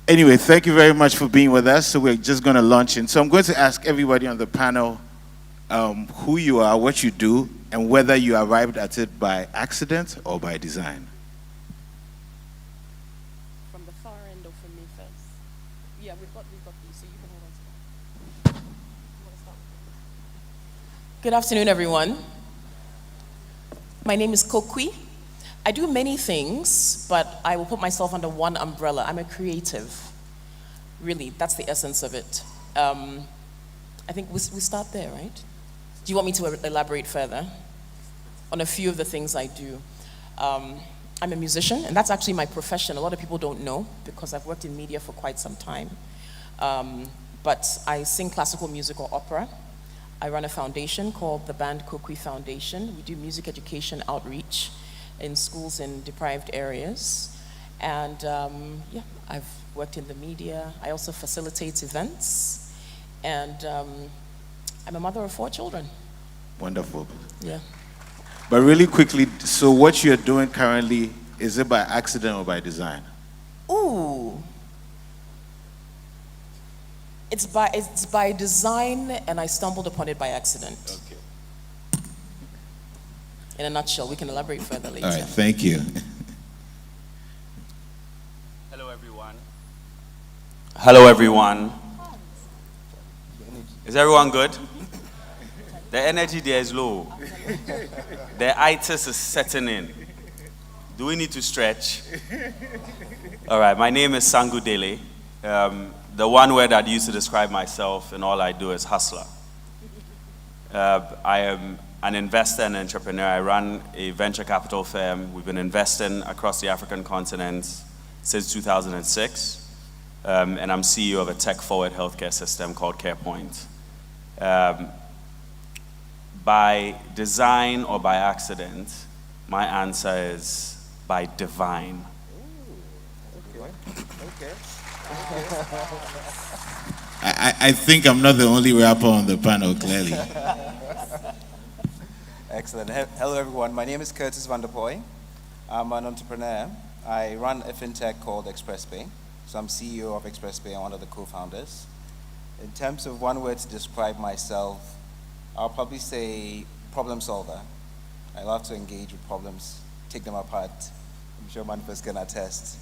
Anyway, thank you very much for being with us. So we're just going to launch in. So I'm going to ask everybody on the panel who you are, what you do, and whether you arrived at it by accident or by design. From the far end or from me first? Yeah, we've got these, so you can hold on to them. Good afternoon, everyone. My name is Kokui. I do many things, but I will put myself under one umbrella. I'm a creative. Really, that's the essence of it. I think we start there, right? Do you want me to elaborate further on a few of the things I do? I'm a musician, and that's actually my profession. A lot of people don't know because I've worked in media for quite some time. But I sing classical music or opera. I run a foundation called the Band Kokui Foundation. We do music education outreach in schools in deprived areas. And yeah, I've worked in the media. I also facilitate events. And I'm a mother of 4 children. Wonderful. Yeah. But really quickly, so what you're doing currently, is it by accident or by design? Ooh. It's by design, and I stumbled upon it by accident. Okay. In a nutshell, we can elaborate further later. All right, thank you. Hello, everyone. Hello, everyone. Is everyone good? The energy there is low. The itis is setting in. Do we need to stretch? All right, my name is Sangu Delle. The one word I'd use to describe myself and all I do is hustler. I am an investor and entrepreneur. I run a venture capital firm. We've been investing across the African continent since 2006. And I'm CEO of a tech-forward healthcare system called CarePoint. By design or by accident, my answer is by divine. Okay. I think I'm not the only rapper on the panel, clearly. Excellent. Hello, everyone. My name is Vanderpuije. I'm an entrepreneur. I run a fintech called ExpressPay. So I'm CEO of ExpressPay and one of the co-founders. In terms of one word to describe myself, I'll probably say problem solver. I love to engage with problems, take them apart. I'm sure M.anifest can attest.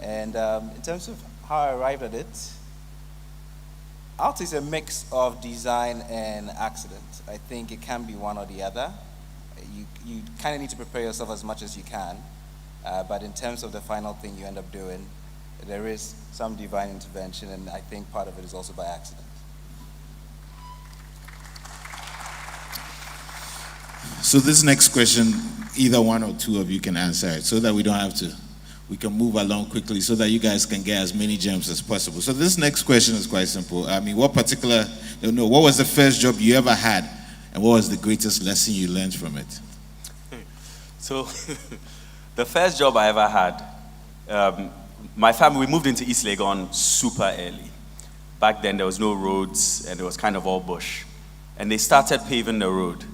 And in terms of how I arrived at it, I'll say it's a mix of design and accident. I think it can be one or the other. You kind of need to prepare yourself as much as you can. But in terms of the final thing you end up doing, there is some divine intervention, and I think part of it is also by accident. So this next question, either one or two of you can answer it so that we don't have to, we can move along quickly so that you guys can get as many gems as possible. So this next question is quite simple. I mean, what was the first job you ever had, and what was the greatest lesson you learned from it? So, the first job I ever had, my family, we moved into East Legon super early. Back then there was no roads and it was kind of all bush. And they started paving the road.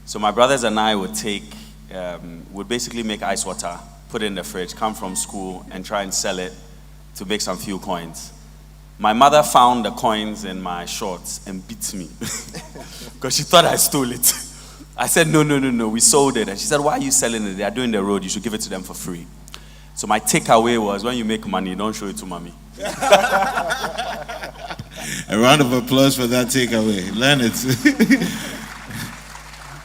So my brothers and I would basically make ice water, put it in the fridge, come from school and try and sell it to make some few coins. My mother found the coins in my shorts and beat me because she thought I stole it. I said, no, we sold it. And she said, why are you selling it? They are doing the road, you should give it to them for free. So my takeaway was, when you make money, don't show it to mommy. A round of applause for that takeaway. Learn it.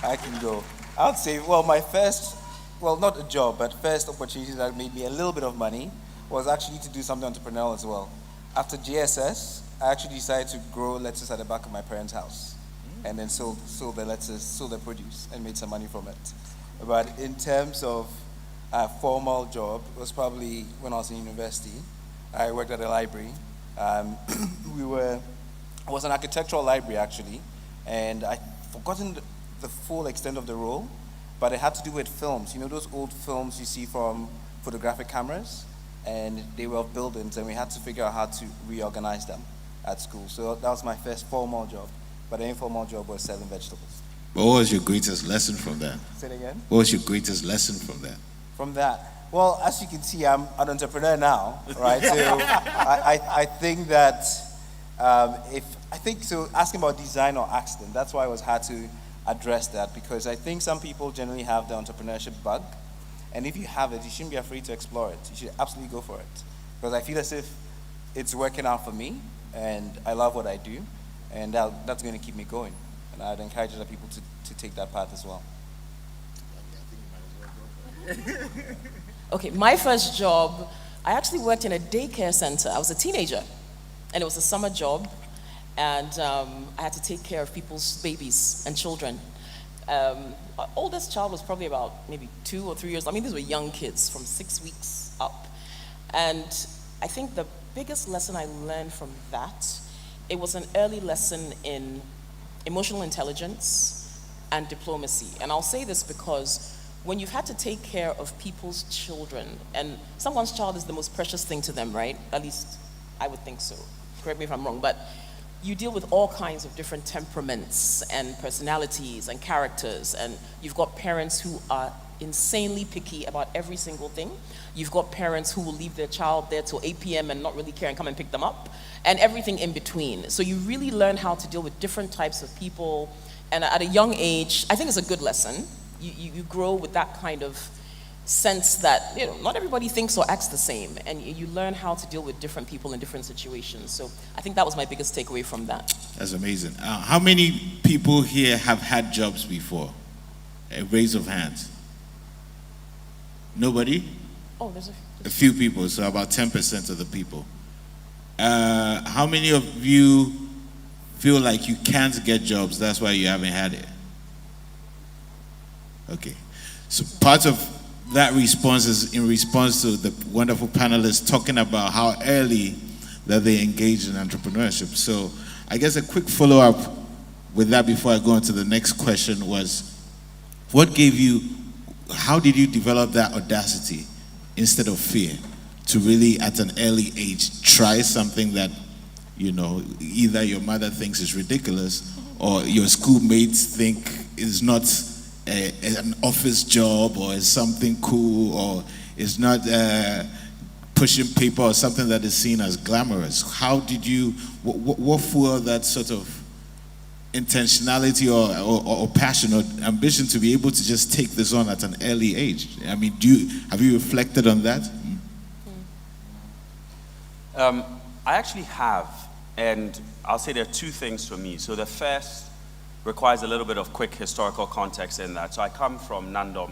I can go. I would say, my first, not a job, but first opportunity that made me a little bit of money was actually to do something entrepreneurial as well. After JSS, I actually decided to grow lettuce at the back of my parents' house. And then sold the lettuce, sold the produce, and made some money from it. But in terms of a formal job, it was probably when I was in university. I worked at a library. It was an architectural library, actually. And I'd forgotten the full extent of the role, but it had to do with films. You know those old films you see from photographic cameras? And they were of buildings, and we had to figure out how to reorganize them at school. So that was my first formal job. But the informal job was selling vegetables. But what was your greatest lesson from that? Say it again? What was your greatest lesson from that? From that, Well, as you can see, I'm an entrepreneur now, right? So I think that asking about design or accident, that's why it was hard to address that, because I think some people generally have the entrepreneurship bug, and if you have it, you shouldn't be afraid to explore it. You should absolutely go for it, because I feel as if it's working out for me, and I love what I do, and that's going to keep me going. And I'd encourage other people to take that path as well. Okay, my first job, I actually worked in a daycare center. I was a teenager, and it was a summer job, and I had to take care of people's babies and children. Our oldest child was probably about maybe 2 or 3 years. I mean, these were young kids from 6 weeks up. And I think the biggest lesson I learned from that, it was an early lesson in emotional intelligence and diplomacy. And I'll say this because when you've had to take care of people's children, and someone's child is the most precious thing to them, right? At least I would think so. Correct me if I'm wrong, but you deal with all kinds of different temperaments and personalities and characters, and you've got parents who are insanely picky about every single thing. You've got parents who will leave their child there till 8 p.m. and not really care and come and pick them up, and everything in between. So you really learn how to deal with different types of people, and at a young age, I think it's a good lesson. You grow with that kind of sense that, you know, not everybody thinks or acts the same, and you learn how to deal with different people in different situations. So I think that was my biggest takeaway from that. That's amazing. How many people here have had jobs before? A raise of hands. Nobody? Oh, there's A few people, so about 10% of the people. How many of you feel like you can't get jobs, that's why you haven't had it? Okay. So part of that response is in response to the wonderful panelists talking about how early that they engage in entrepreneurship. So I guess a quick follow-up with that before I go on to the next question was, how did you develop that audacity instead of fear to really at an early age try something that, you know, either your mother thinks is ridiculous or your schoolmates think is not an office job or is something cool or is not pushing paper or something that is seen as glamorous? How did you, what fueled that sort of intentionality or passion or ambition to be able to just take this on at an early age? I mean, have you reflected on that? I actually have, and I'll say there are two things for me. So the first requires a little bit of quick historical context in that. So I come from Nandom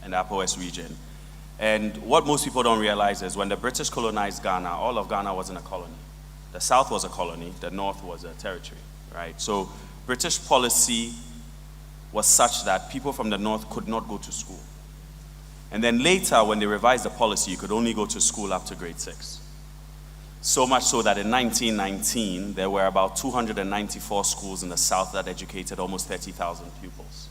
in the Upper West region. And what most people don't realize is when the British colonized Ghana, all of Ghana wasn't a colony. The South was a colony, the North was a territory, right? So British policy was such that people from the North could not go to school. And then later, when they revised the policy, you could only go to school up to grade 6. So much so that in 1919, there were about 294 schools in the South that educated almost 30,000 pupils.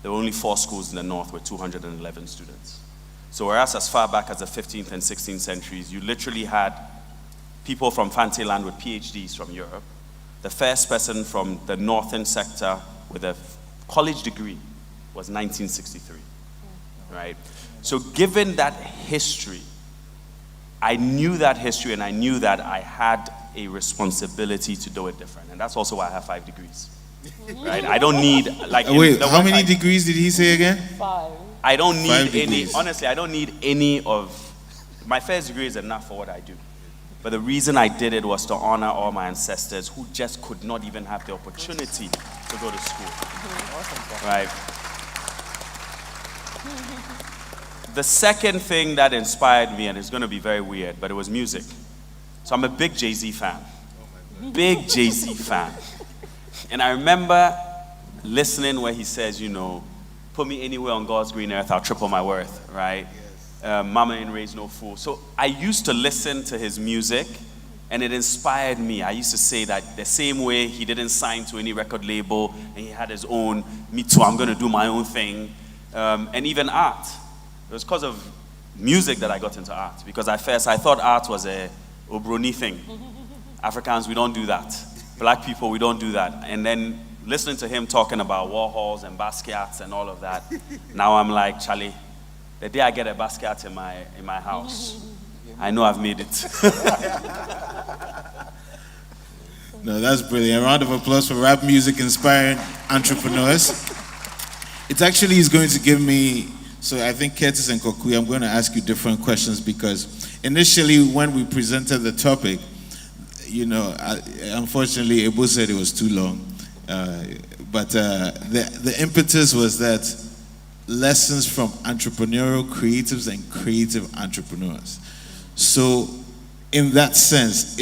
There were only 4 schools in the North with 211 students. So whereas as far back as the 15th and 16th centuries, you literally had people from Fantaland with PhDs from Europe. The first person from the northern sector with a college degree was 1963, right? So given that history, I knew that history and I knew that I had a responsibility to do it different. And that's also why I have 5 degrees, right? I don't need, like... Wait, how many degrees did he say again? 5. I don't need 5 any, degrees. honestly, I don't need any of, my first degree is enough for what I do. But the reason I did it was to honor all my ancestors who just could not even have the opportunity to go to school, right? The second thing that inspired me, and it's going to be very weird, but it was music. So I'm a big Jay-Z fan. Big Jay-Z fan. And I remember listening where he says, you know, put me anywhere on God's green earth, I'll triple my worth, right? Mama ain't raised no fool. So I used to listen to his music, and it inspired me. I used to say that the same way he didn't sign to any record label, and he had his own, me too, I'm going to do my own thing. And even art. It was because of music that I got into art. Because at first I thought art was a Obroni thing. Africans, we don't do that. Black people, we don't do that. And then listening to him talking about Warhols and Basquiat's and all of that, now I'm like, Charlie, the day I get a basket in my house, I know I've made it. No, that's brilliant. A round of applause for rap music inspiring entrepreneurs. It actually is going to give me, so I think Curtis and Kokui, I'm going to ask you different questions because initially when we presented the topic, unfortunately, Ebu said it was too long. But the impetus was that lessons from entrepreneurial creatives and creative entrepreneurs. So, in that sense,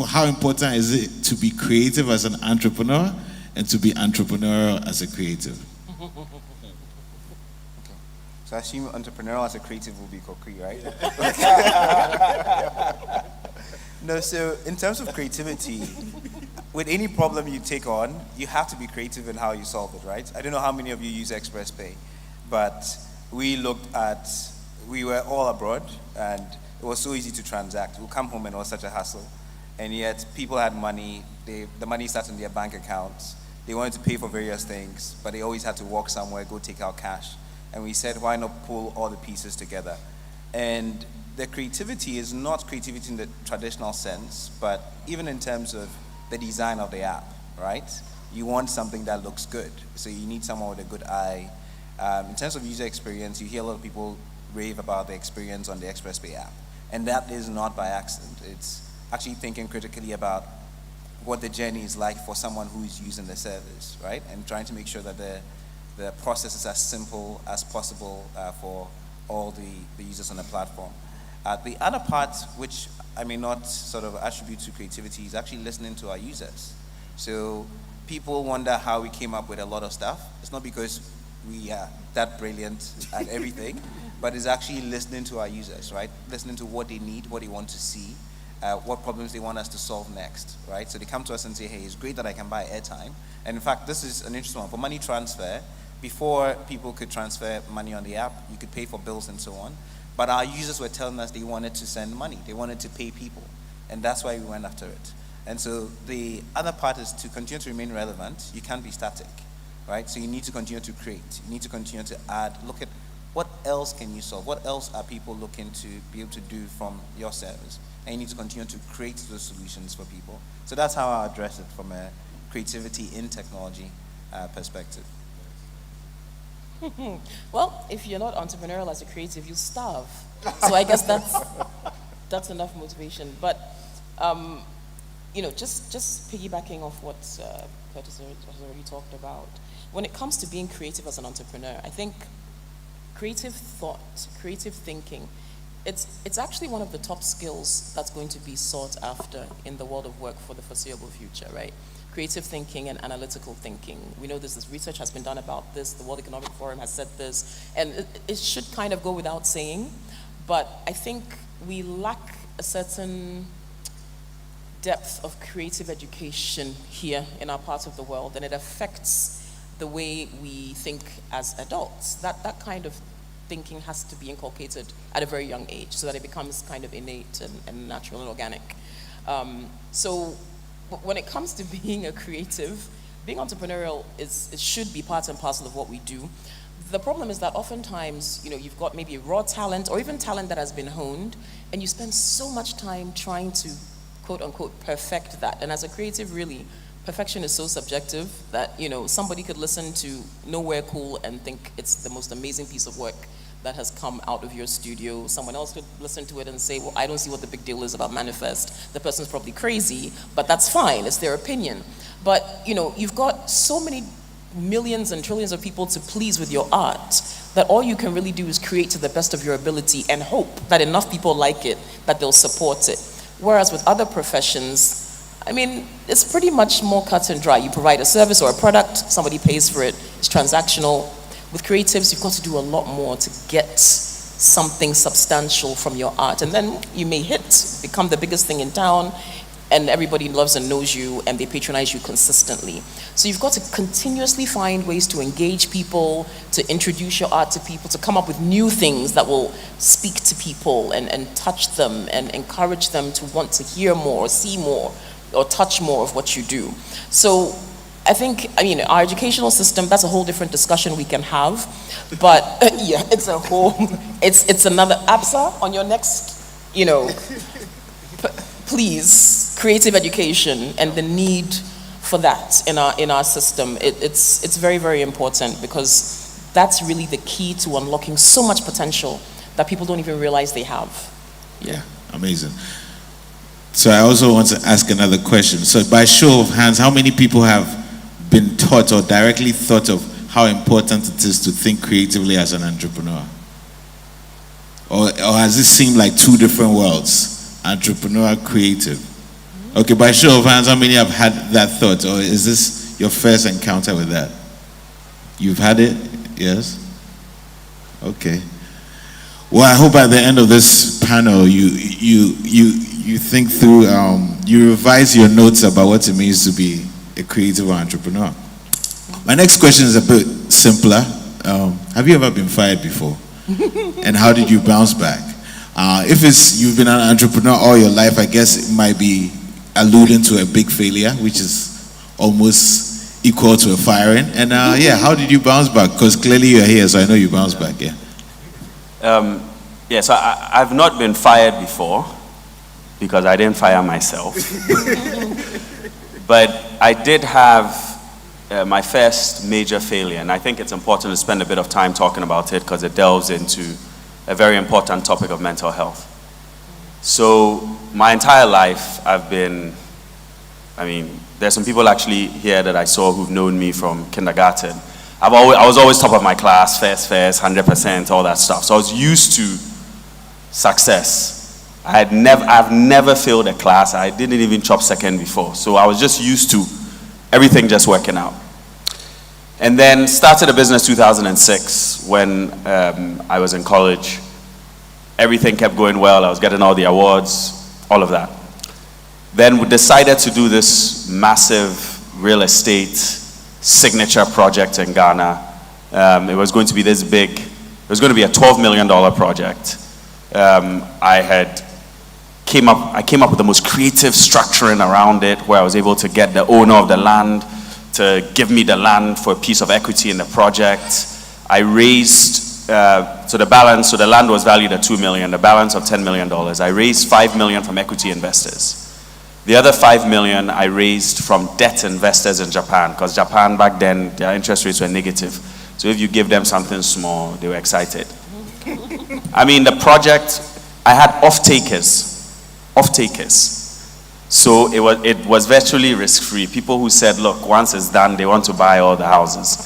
how important is it to be creative as an entrepreneur and to be entrepreneurial as a creative? So I assume entrepreneurial as a creative will be Kokui, right? No, so in terms of creativity, with any problem you take on, you have to be creative in how you solve it, right? I don't know how many of you use Express Pay, but we were all abroad, and it was so easy to transact. We'll come home and it was such a hassle. And yet people had money, the money started in their bank accounts. They wanted to pay for various things, but they always had to walk somewhere, go take out cash. And we said, why not pull all the pieces together? And the creativity is not creativity in the traditional sense, but even in terms of the design of the app, right? You want something that looks good. So you need someone with a good eye. In terms of user experience, you hear a lot of people rave about the experience on the Express Pay app. And that is not by accident. It's actually thinking critically about what the journey is like for someone who is using the service, right? And trying to make sure that the process is as simple as possible for all the users on the platform. The other part, which I may not sort of attribute to creativity, is actually listening to our users. So people wonder how we came up with a lot of stuff. It's not because we are that brilliant at everything, but it's actually listening to our users, right? Listening to what they need, what they want to see, what problems they want us to solve next, right? So they come to us and say, hey, it's great that I can buy airtime. And in fact, this is an interesting one. For money transfer, before people could transfer money on the app, you could pay for bills and so on. But our users were telling us they wanted to send money. They wanted to pay people. And that's why we went after it. And so the other part is to continue to remain relevant. You can't be static, right? So you need to continue to create. You need to continue to add, look at what else can you solve? What else are people looking to be able to do from your service? And you need to continue to create those solutions for people. So that's how I address it from a creativity in technology perspective. Well, if you're not entrepreneurial as a creative, you'll starve. So I guess that's enough motivation. But just piggybacking off what Curtis has already talked about, when it comes to being creative as an entrepreneur, I think creative thought, creative thinking, it's actually one of the top skills that's going to be sought after in the world of work for the foreseeable future, right? Creative thinking and analytical thinking. We know this research has been done about this. The World Economic Forum has said this, and it should kind of go without saying, but I think we lack a certain depth of creative education here in our part of the world, and it affects the way we think as adults. That kind of thinking has to be inculcated at a very young age so that it becomes kind of innate and natural and organic. So when it comes to being a creative, being entrepreneurial it should be part and parcel of what we do. The problem is that oftentimes, you've got maybe raw talent or even talent that has been honed, and you spend so much time trying to, quote unquote, perfect that. And as a creative, really, perfection is so subjective that, somebody could listen to Nowhere Cool and think it's the most amazing piece of work that has come out of your studio. Someone else could listen to it and say, well, I don't see what the big deal is about M.anifest. The person's probably crazy, but that's fine, it's their opinion. But, you've got so many millions and trillions of people to please with your art that all you can really do is create to the best of your ability and hope that enough people like it, that they'll support it. Whereas with other professions, it's pretty much more cut and dry. You provide a service or a product, somebody pays for it, it's transactional. With creatives, you've got to do a lot more to get something substantial from your art. And then you may become the biggest thing in town, and everybody loves and knows you, and they patronize you consistently. So you've got to continuously find ways to engage people, to introduce your art to people, to come up with new things that will speak to people and touch them and encourage them to want to hear more, see more, or touch more of what you do. So I think, I mean, our educational system, that's a whole different discussion we can have. But yeah, it's a whole, it's another, Absa, on your next, please, creative education and the need for that in our system. It's very, very important, because that's really the key to unlocking so much potential that people don't even realize they have. Yeah, amazing. So I also want to ask another question. So by show of hands, how many people have been taught or directly thought of how important it is to think creatively as an entrepreneur? Or has this seemed like two different worlds? Entrepreneur, creative. Okay, by show of hands, how many have had that thought? Or is this your first encounter with that? You've had it? Yes? Okay. Well, I hope at the end of this panel, you think through, you revise your notes about what it means to be a creative entrepreneur. My next question is a bit simpler. Have you ever been fired before? And how did you bounce back? If you've been an entrepreneur all your life, I guess it might be alluding to a big failure, which is almost equal to a firing. And how did you bounce back? Because clearly you're here, so I know you bounced back, yeah. So I've not been fired before, because I didn't fire myself. But I did have my first major failure, and I think it's important to spend a bit of time talking about it, because it delves into a very important topic of mental health. So my entire life there's some people actually here that I saw who've known me from kindergarten. I was always top of my class, first, 100%, all that stuff. So I was used to success. I've never failed a class. I didn't even chop second before. So I was just used to everything just working out. And then started a business 2006 when I was in college. Everything kept going well. I was getting all the awards, all of that. Then we decided to do this massive real estate signature project in Ghana. It was going to be this big. It was going to be a $12 million project. I came up with the most creative structuring around it, where I was able to get the owner of the land to give me the land for a piece of equity in the project. I raised, the land was valued at $2 million, the balance of $10 million. I raised $5 million from equity investors. The other $5 million I raised from debt investors in Japan, because Japan back then, their interest rates were negative. So if you give them something small, they were excited. I mean, the project, I had off-takers. So it was virtually risk-free. People who said, look, once it's done, they want to buy all the houses.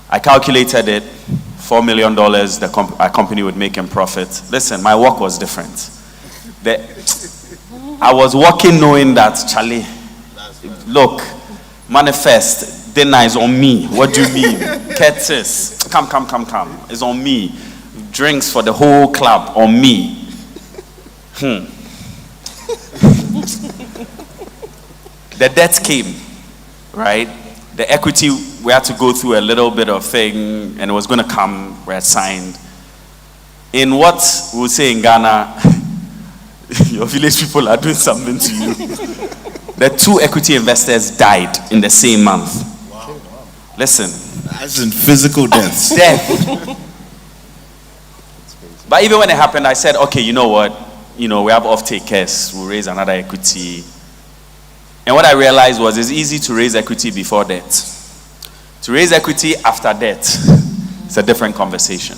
I calculated it, $4 million our company would make in profit. Listen, my work was different. I was working knowing that, Charlie, look, M.anifest, dinner is on me. What do you mean? Curtis, come. It's on me. Drinks for the whole club, on me. The debt came, right? The equity, we had to go through a little bit of thing, and it was going to come, we had signed. In what we would say in Ghana, your village people are doing something to you. The two equity investors died in the same month. Wow. Listen. As in physical deaths. Death. But even when it happened, I said, okay, you know what? We have off-takers. We'll raise another equity. And what I realized was it's easy to raise equity before debt. To raise equity after debt, it's a different conversation.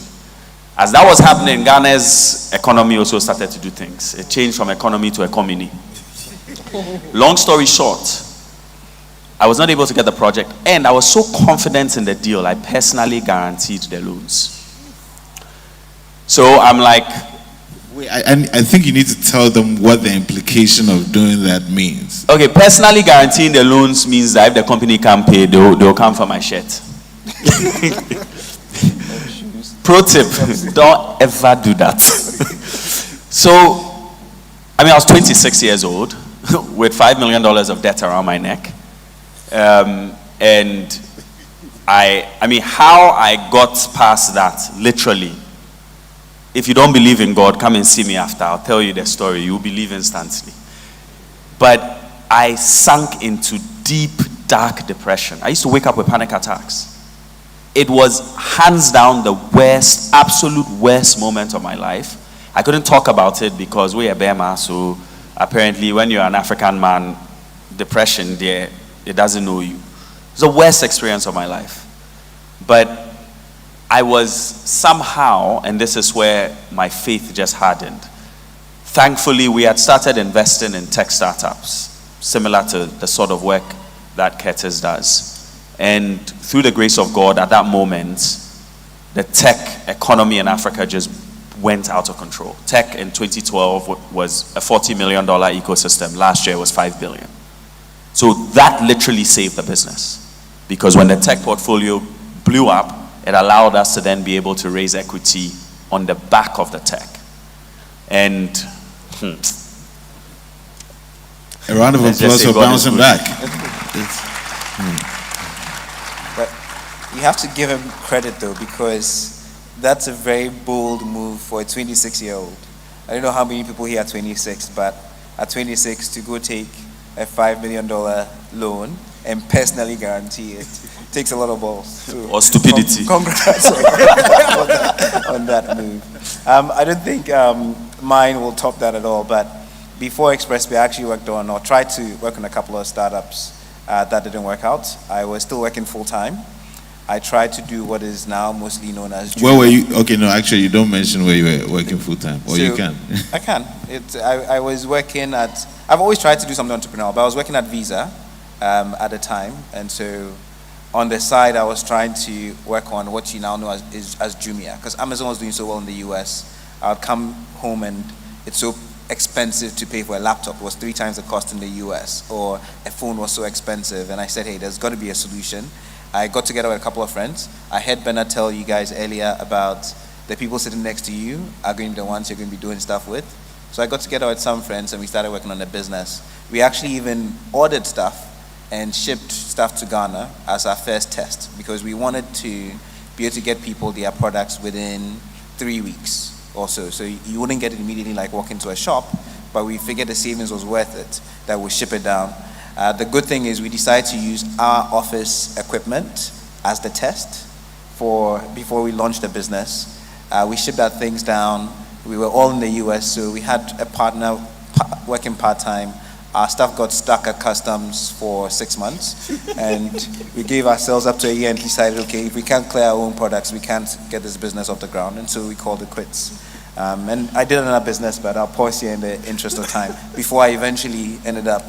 As that was happening, Ghana's economy also started to do things. It changed from economy to economy. Long story short, I was not able to get the project, and I was so confident in the deal, I personally guaranteed the loans. So I'm like... Wait, I think you need to tell them what the implication of doing that means. Okay, personally guaranteeing the loans means that if the company can't pay, they'll come for my shirt. Pro tip, don't ever do that. So, I was 26 years old with $5 million of debt around my neck. And how I got past that, literally, if you don't believe in God, come and see me after. I'll tell you the story. You'll believe instantly. But I sank into deep, dark depression. I used to wake up with panic attacks. It was hands down the worst, absolute worst moment of my life. I couldn't talk about it because we are Bema, so apparently when you're an African man, depression there, it doesn't know you. It's the worst experience of my life. But I was somehow, and this is where my faith just hardened. Thankfully, we had started investing in tech startups, similar to the sort of work that Curtis does. And through the grace of God, at that moment, the tech economy in Africa just went out of control. Tech in 2012 was a $40 million ecosystem. Last year it was $5 billion. So that literally saved the business. Because when the tech portfolio blew up, it allowed us to then be able to raise equity on the back of the tech. And a round of let's just applause say for God is bouncing good. back. But you have to give him credit though, because that's a very bold move for a 26-year-old. I don't know how many people here are 26, but at 26 to go take a $5 million loan and personally guarantee it takes a lot of balls. So Or stupidity. Congrats on that move. I don't think mine will top that at all, but before Expressway, I actually worked on, or tried to work on a couple of startups that didn't work out. I was still working full-time. I tried to do what is now mostly known as Where were you? Okay, no, actually, you don't mention where you were working full-time. Or you can. I can. I was working at, I've always tried to do something entrepreneurial, but I was working at Visa at the time. And so on the side, I was trying to work on what you now know as Jumia. Because Amazon was doing so well in the US. I would come home and it's so expensive to pay for a laptop. It was 3 times the cost in the US. Or a phone was so expensive. And I said, hey, there's got to be a solution. I got together with a couple of friends. I heard Bernard tell you guys earlier about the people sitting next to you are going to be the ones you're going to be doing stuff with. So I got together with some friends and we started working on a business. We actually even ordered stuff and shipped stuff to Ghana as our first test because we wanted to be able to get people their products within 3 weeks or so. So you wouldn't get it immediately like walk into a shop, but we figured the savings was worth it, that we'll ship it down. The good thing is we decided to use our office equipment as the test before we launched the business. We shipped our things down. We were all in the US, so we had a partner working part-time. Our stuff got stuck at customs for 6 months, and we gave ourselves up to a year and decided, okay, if we can't clear our own products, we can't get this business off the ground, and so we called it quits. And I did another business, but I'll pause here in the interest of time, before I eventually ended up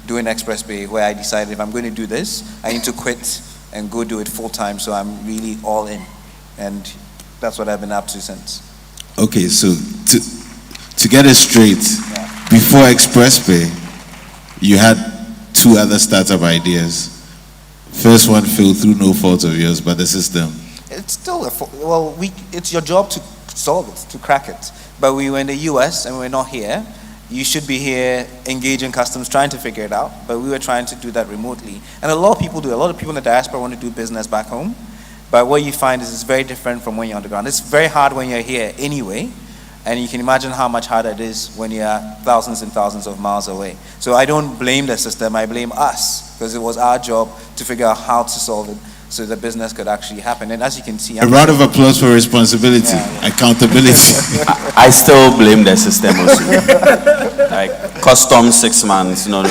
doing Expressway, where I decided if I'm going to do this, I need to quit and go do it full time, so I'm really all in. And that's what I've been up to since. Okay, so to get it straight, before Expressway, you had 2 other startup ideas. First one failed through no fault of yours, but the system. It's still it's your job to solve it, to crack it. But we were in the US and we're not here. You should be here engaging customs, trying to figure it out. But we were trying to do that remotely. And a lot of people do. A lot of people in the diaspora want to do business back home. But what you find is it's very different from when you're on the ground. It's very hard when you're here anyway. And you can imagine how much harder it is when you're thousands and thousands of miles away. So I don't blame the system, I blame us. Because it was our job to figure out how to solve it so the business could actually happen. And as you can see, a round of applause for responsibility, accountability. I still blame the system also. Like customs 6 months. No.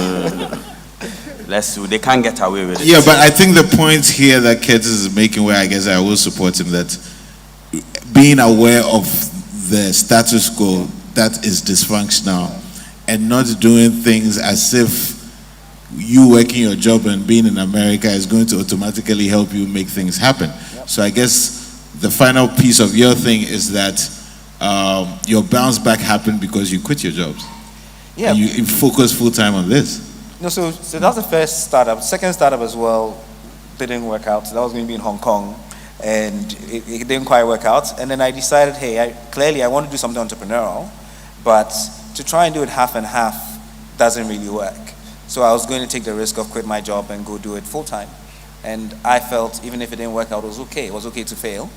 They can't get away with it. Yeah, but I think the point here that Curtis is making, where I guess I will support him, that being aware of the status quo that is dysfunctional and not doing things as if you working your job and being in America is going to automatically help you make things happen. Yep. So I guess the final piece of your thing is that your bounce back happened because you quit your jobs. Yeah. And you focus full time on this. No, so that was the first startup. Second startup as well didn't work out. So that was going to be in Hong Kong, and it didn't quite work out. And then I decided, hey, clearly I want to do something entrepreneurial, but to try and do it half and half doesn't really work. So I was going to take the risk of quit my job and go do it full time. And I felt even if it didn't work out, it was okay. It was okay to fail.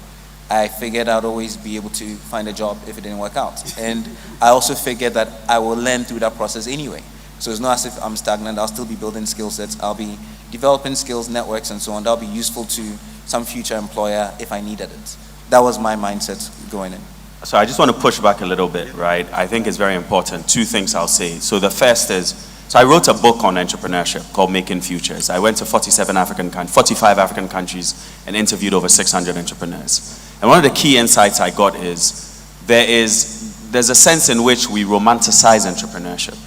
I figured I'd always be able to find a job if it didn't work out. And I also figured that I will learn through that process anyway. So it's not as if I'm stagnant. I'll still be building skill sets. I'll be developing skills, networks, and so on. That'll be useful to some future employer if I needed it. That was my mindset going in. So I just want to push back a little bit, right? I think it's very important. Two things I'll say. So the first is, so I wrote a book on entrepreneurship called Making Futures. I went to 45 African countries and interviewed over 600 entrepreneurs. And one of the key insights I got is, there's a sense in which we romanticize entrepreneurship.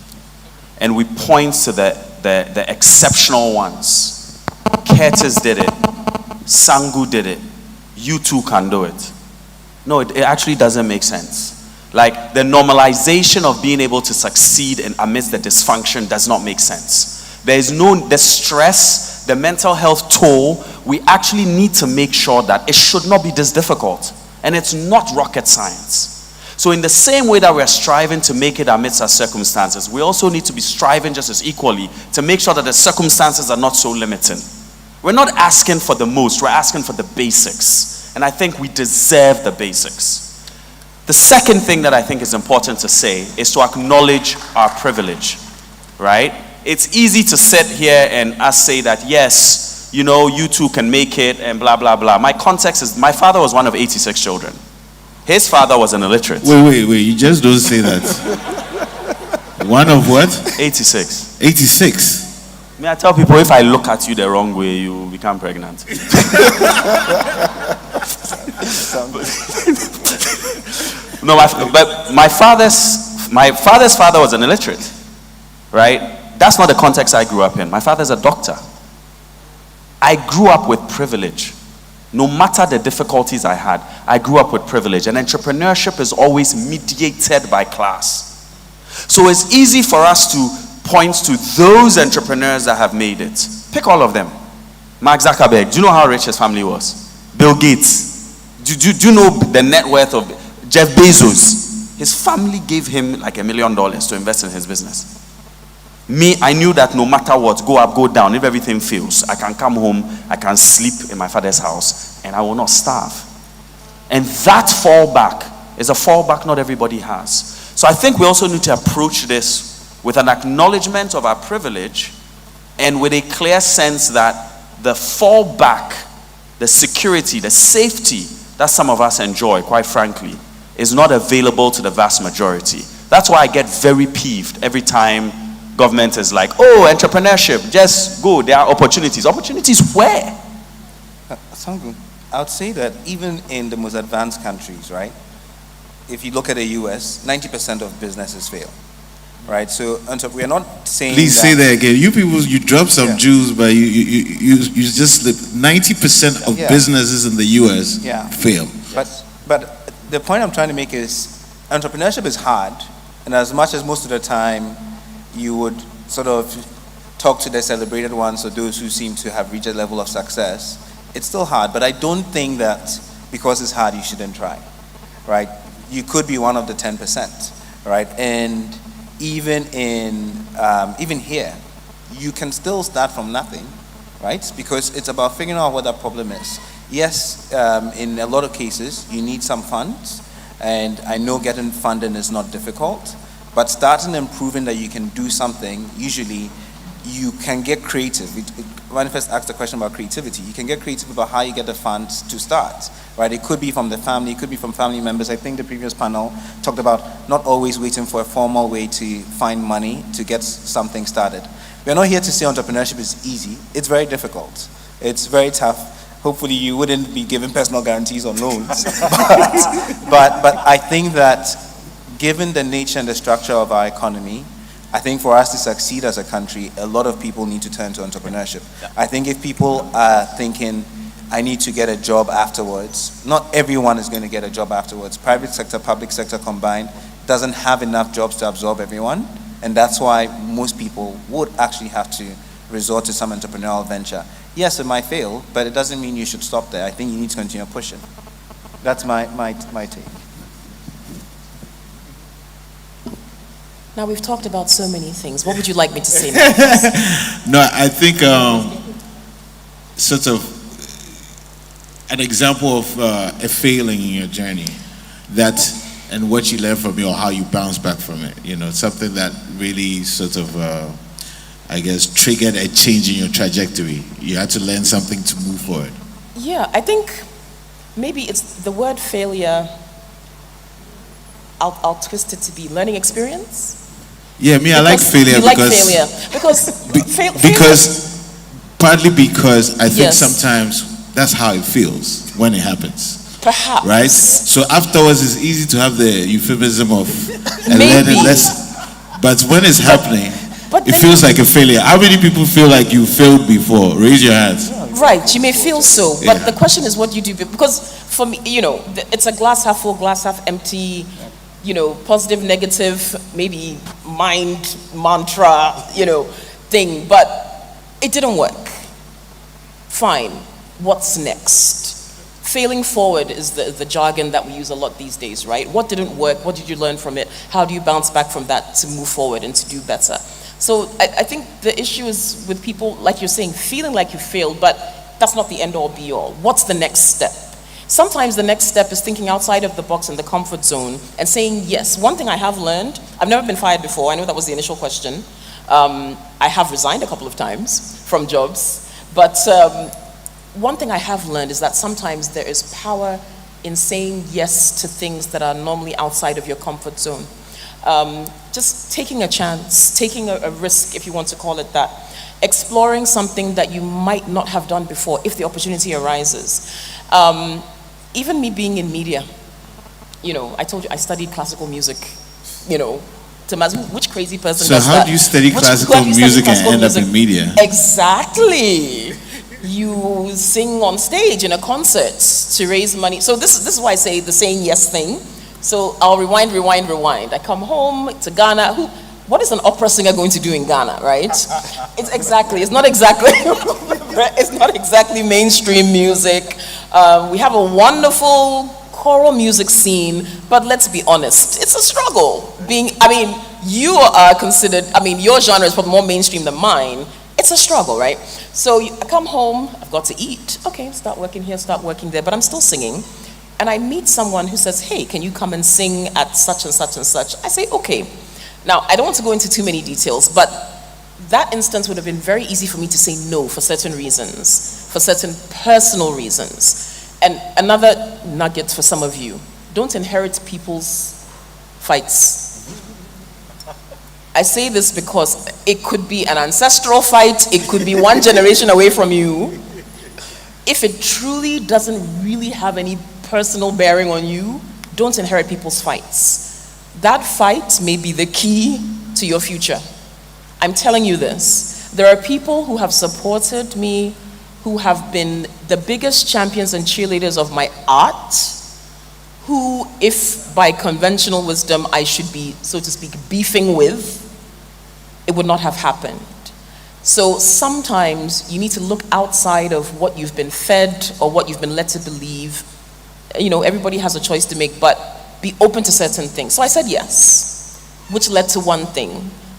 And we point to the exceptional ones. Curtis did it. Sangu did it. You too can do it. No, it actually doesn't make sense. Like, the normalization of being able to succeed amidst the dysfunction does not make sense. The stress, the mental health toll, we actually need to make sure that it should not be this difficult. And it's not rocket science. So in the same way that we're striving to make it amidst our circumstances, we also need to be striving just as equally to make sure that the circumstances are not so limiting. We're not asking for the most, we're asking for the basics. And I think we deserve the basics. The second thing that I think is important to say is to acknowledge our privilege, right? It's easy to sit here and us say that, yes, you know, you too can make it and blah, blah, blah. My context is, my father was one of 86 children. His father was an illiterate. Wait, you just don't say that. One of what? 86. 86. May I tell people, if I look at you the wrong way, you become pregnant. No, but my father's father was an illiterate, right? That's not the context I grew up in. My father's a doctor. I grew up with privilege. No matter the difficulties I had, I grew up with privilege. And entrepreneurship is always mediated by class. So it's easy for us to point to those entrepreneurs that have made it. Pick all of them. Mark Zuckerberg, do you know how rich his family was? Bill Gates. Do you know the net worth of Jeff Bezos? His family gave him like $1 million to invest in his business. Me, I knew that no matter what, go up, go down, if everything fails, I can come home, I can sleep in my father's house, and I will not starve. And that fallback is a fallback not everybody has. So I think we also need to approach this with an acknowledgement of our privilege and with a clear sense that the fallback, the security, the safety that some of us enjoy, quite frankly, is not available to the vast majority. That's why I get very peeved every time government is like, oh, entrepreneurship, just go, there are opportunities. Opportunities where? Sangu, I would say that even in the most advanced countries, right? If you look at the US, 90% of businesses fail, right? So we're not saying Please say that again. You people, you drop some Jews, but you just slip. 90% of businesses in the US fail. But the point I'm trying to make is entrepreneurship is hard, and as much as most of the time you would sort of talk to the celebrated ones or those who seem to have reached a level of success, it's still hard. But I don't think that because it's hard you shouldn't try, right? You could be one of the 10%, right? And even here, you can still start from nothing, right? Because it's about figuring out what that problem is. Yes, in a lot of cases, you need some funds, and I know getting funding is not difficult, but starting and proving that you can do something, usually you can get creative. M.anifest asked a question about creativity. You can get creative about how you get the funds to start, right? It could be from the family, it could be from family members. I think the previous panel talked about not always waiting for a formal way to find money to get something started. We're not here to say entrepreneurship is easy. It's very difficult. It's very tough. Hopefully you wouldn't be given personal guarantees on loans. but I think that given the nature and the structure of our economy, I think for us to succeed as a country, a lot of people need to turn to entrepreneurship. I think if people are thinking, I need to get a job afterwards, not everyone is going to get a job afterwards. Private sector, public sector combined doesn't have enough jobs to absorb everyone, and that's why most people would actually have to resort to some entrepreneurial venture. Yes, it might fail, but it doesn't mean you should stop there. I think you need to continue pushing. That's my take. Now we've talked about so many things. What would you like me to say next? No, I think sort of an example of a failing in your journey. That and what you learn from it or how you bounce back from it. You know, something that really sort of, I guess, triggered a change in your trajectory. You had to learn something to move forward. Yeah, I think maybe it's the word failure. I'll twist it to be learning experience. Yeah, I like failure you because like failure because partly because I think Yes. sometimes that's how it feels when it happens. perhaps. Right? So afterwards, it's easy to have the euphemism of a Maybe. learning lesson. But when it's happening, But it then feels like a failure. How many people feel like you failed before? Raise your hands. Right, you may feel so, but Yeah. the question is what you do. Because for me, it's a glass half full, glass half empty, positive, negative, maybe mind mantra, thing. But it didn't work. Fine, what's next? Failing forward is the jargon that we use a lot these days, right? What didn't work? What did you learn from it? How do you bounce back from that to move forward and to do better? So I think the issue is with people, like you're saying, feeling like you failed, but that's not the end all be all. What's the next step? Sometimes the next step is thinking outside of the box in the comfort zone and saying yes. One thing I have learned, I've never been fired before. I know that was the initial question. I have resigned a couple of times from jobs, but one thing I have learned is that sometimes there is power in saying yes to things that are normally outside of your comfort zone. Just taking a chance, taking a risk, if you want to call it that, exploring something that you might not have done before if the opportunity arises. Even me being in media, I told you I studied classical music, to imagine which crazy person So does how that? do you study Who classical have you studied music and classical end up music? in media? Exactly. You sing on stage in a concert to raise money. So this is why I say the saying yes thing. So I'll rewind. I come home to Ghana. What is an opera singer going to do in Ghana, right? It's not exactly mainstream music. We have a wonderful choral music scene, but let's be honest, it's a struggle. You are considered, your genre is probably more mainstream than mine. It's a struggle, right? So I come home, I've got to eat. Okay, start working here, start working there, but I'm still singing. And I meet someone who says, hey, can you come and sing at such and such and such? I say, okay. Now, I don't want to go into too many details, but that instance would have been very easy for me to say no for certain reasons, for certain personal reasons. And another nugget for some of you, don't inherit people's fights. I say this because it could be an ancestral fight, it could be one generation away from you. If it truly doesn't really have any personal bearing on you, don't inherit people's fights. That fight may be the key to your future. I'm telling you this. There are people who have supported me, who have been the biggest champions and cheerleaders of my art, who, if by conventional wisdom I should be, so to speak, beefing with, it would not have happened. So sometimes you need to look outside of what you've been fed or what you've been led to believe. Everybody has a choice to make, but be open to certain things. So I said yes, which led to one thing,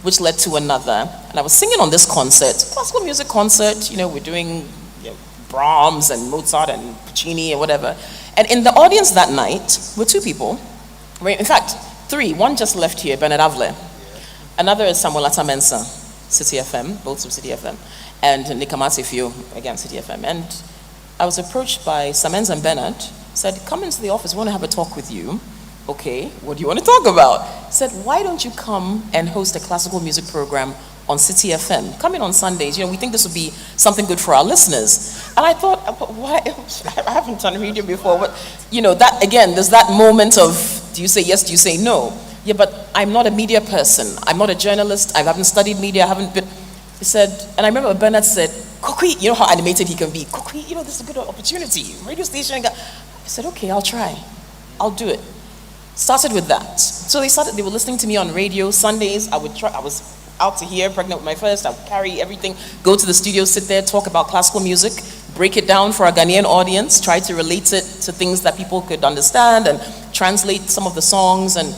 which led to another. And I was singing on this concert, classical music concert, we're doing Brahms and Mozart and Puccini and whatever. And in the audience that night were two people, in fact, three. One just left here, Bernard Avle. Another is Samuel Atamensa, City FM, both from City FM, and Nikamati Fio, again, City FM. And I was approached by Samenza and Bernard, said, come into the office, we want to have a talk with you. Okay, what do you want to talk about? Said, why don't you come and host a classical music program on City FM? Come in on Sundays, we think this would be something good for our listeners. And I thought, why? I haven't done radio before, but that, again, there's that moment of, do you say yes, do you say no? Yeah, but I'm not a media person. I'm not a journalist. I haven't studied media. I haven't been. He said, and I remember Bernard said, Kokui, you know how animated he can be. Kokui, this is a good opportunity. Radio station. I said, okay, I'll try. I'll do it. Started with that. So they were listening to me on radio. Sundays, I was out to here, pregnant with my first. I would carry everything, go to the studio, sit there, talk about classical music, break it down for our Ghanaian audience, try to relate it to things that people could understand and translate some of the songs. And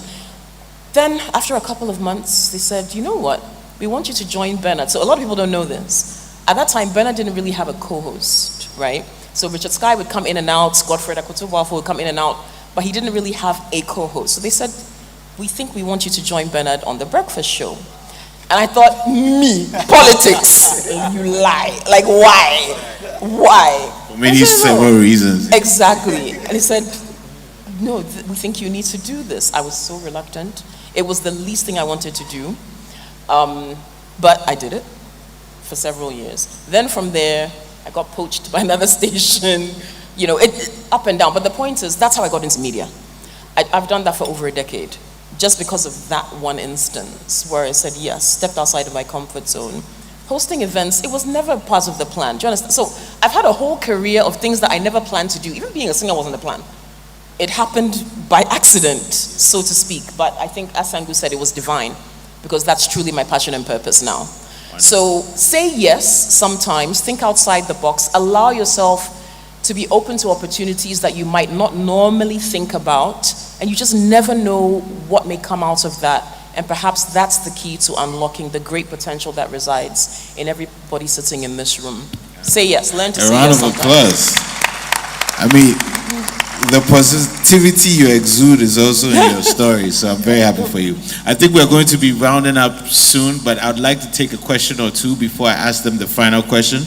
then after a couple of months, they said, you know what? We want you to join Bernard. So a lot of people don't know this. At that time, Bernard didn't really have a co-host, right? So Richard Sky would come in and out, Godfred Akotobwafo would come in and out. but he didn't really have a co-host. So they said, we think we want you to join Bernard on the breakfast show. And I thought, me, politics, you lie. Like, why? Why? For many I said, "No." several reasons. Exactly. And he said, no, we think you need to do this. I was so reluctant. It was the least thing I wanted to do. But I did it for several years. Then from there, I got poached by another station, you know, it up and down. But the point is, that's how I got into media. I've done that for over a decade, just because of that one instance where I said yes, stepped outside of my comfort zone. Hosting events, it was never part of the plan. Do you understand? So I've had a whole career of things that I never planned to do. Even being a singer wasn't the plan. It happened by accident, so to speak. But I think, as Sangu said, it was divine, because that's truly my passion and purpose now. Wonderful. So say yes sometimes, think outside the box, allow yourself to be open to opportunities that you might not normally think about, and you just never know what may come out of that. And perhaps that's the key to unlocking the great potential that resides in everybody sitting in this room. Say yes, learn to say yes. A round of applause. I mean, the positivity you exude is also in your story, so I'm very happy for you. I think we're going to be rounding up soon, but I'd like to take a question or two before I ask them the final question.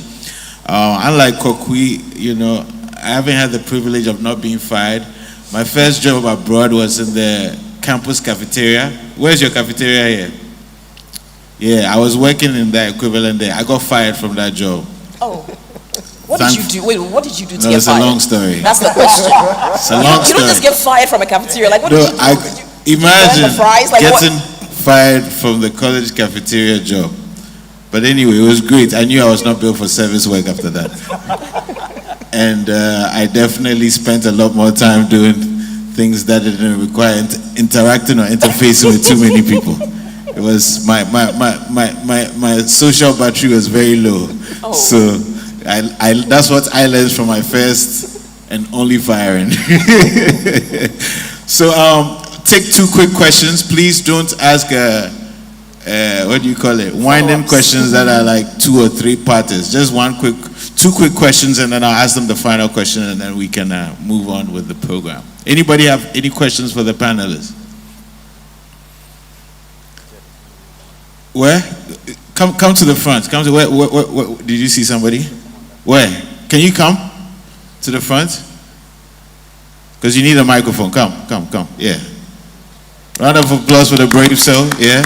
Unlike Kokui, you know, I haven't had the privilege of not being fired. My first job abroad was in the campus cafeteria. Where's your cafeteria here? Yeah, I was working in that equivalent there. I got fired from that job. Oh. What did you do? Wait, what did you do to No, get it's fired? a long story. That's the question. It's a long You story. don't just get fired from a cafeteria. Like, what did you do? Imagine burn the fries? Like, getting fired from the college cafeteria job. But anyway, it was great. I knew I was not built for service work after that. And I definitely spent a lot more time doing things that didn't require interacting or interfacing with too many people. It was my social battery was very low. Oh. So that's what I learned from my first and only firing. So take two quick questions. Please don't ask what do you call it? Winding questions that are like 2 or 3 parters. Just two quick questions, and then I'll ask them the final question, and then we can move on with the program. Anybody have any questions for the panelists? Where? Come to the front. Come to where did you see somebody? Where? Can you come to the front? Because you need a microphone. Come. Yeah. Round of applause for the brave soul. Yeah.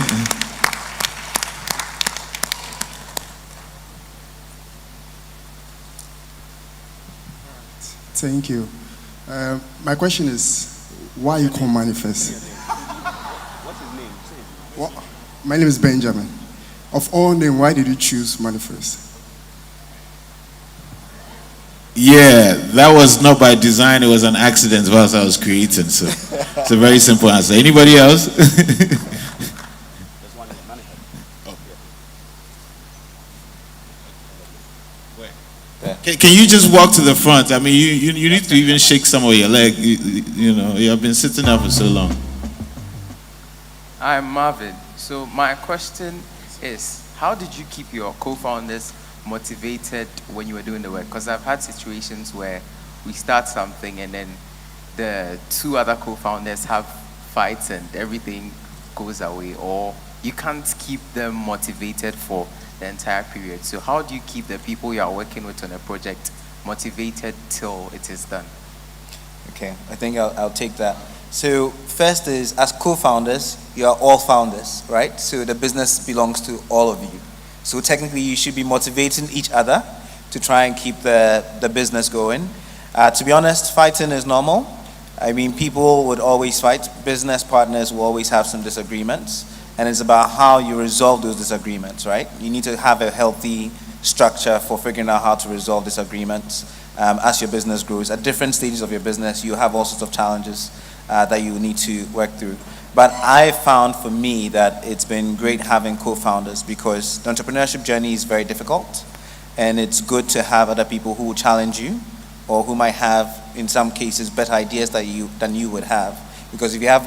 Thank you. My question is, why you call M.anifest? What's his name? What? My name is Benjamin. Of all names, why did you choose M.anifest? Yeah, that was not by design. It was an accident whilst I was creating. So it's a very simple answer. Anybody else? Can you just walk to the front? I mean, you need to even shake some of your leg. You know, you have been sitting up for so long. I'm Marvin. So my question is, how did you keep your co-founders motivated when you were doing the work? Because I've had situations where we start something and then the 2 other co-founders have fights and everything goes away, or you can't keep them motivated for the entire period. So how do you keep the people you are working with on a project motivated till it is done? Okay, I think I'll take that. So first is, as co-founders, you are all founders, right? So the business belongs to all of you. So technically you should be motivating each other to try and keep the business going. To be honest, fighting is normal. I mean, people would always fight. Business partners will always have some disagreements. And it's about how you resolve those disagreements, right? You need to have a healthy structure for figuring out how to resolve disagreements as your business grows. At different stages of your business, you have all sorts of challenges that you need to work through. But I found for me that it's been great having co-founders, because the entrepreneurship journey is very difficult, and it's good to have other people who will challenge you, or who might have, in some cases, better ideas than you would have. Because we have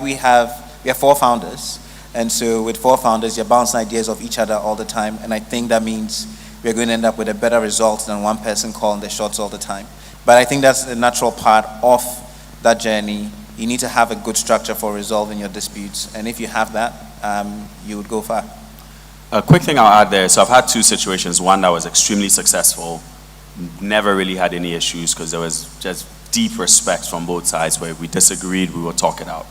4 founders, and so with 4 founders, you're bouncing ideas off each other all the time, and I think that means we're going to end up with a better result than one person calling the shots all the time. But I think that's a natural part of that journey you need to have a good structure for resolving your disputes. And if you have that, you would go far. A quick thing I'll add there. So I've had two situations. One that was extremely successful, never really had any issues because there was just deep respect from both sides. Where if we disagreed, we would talk it out.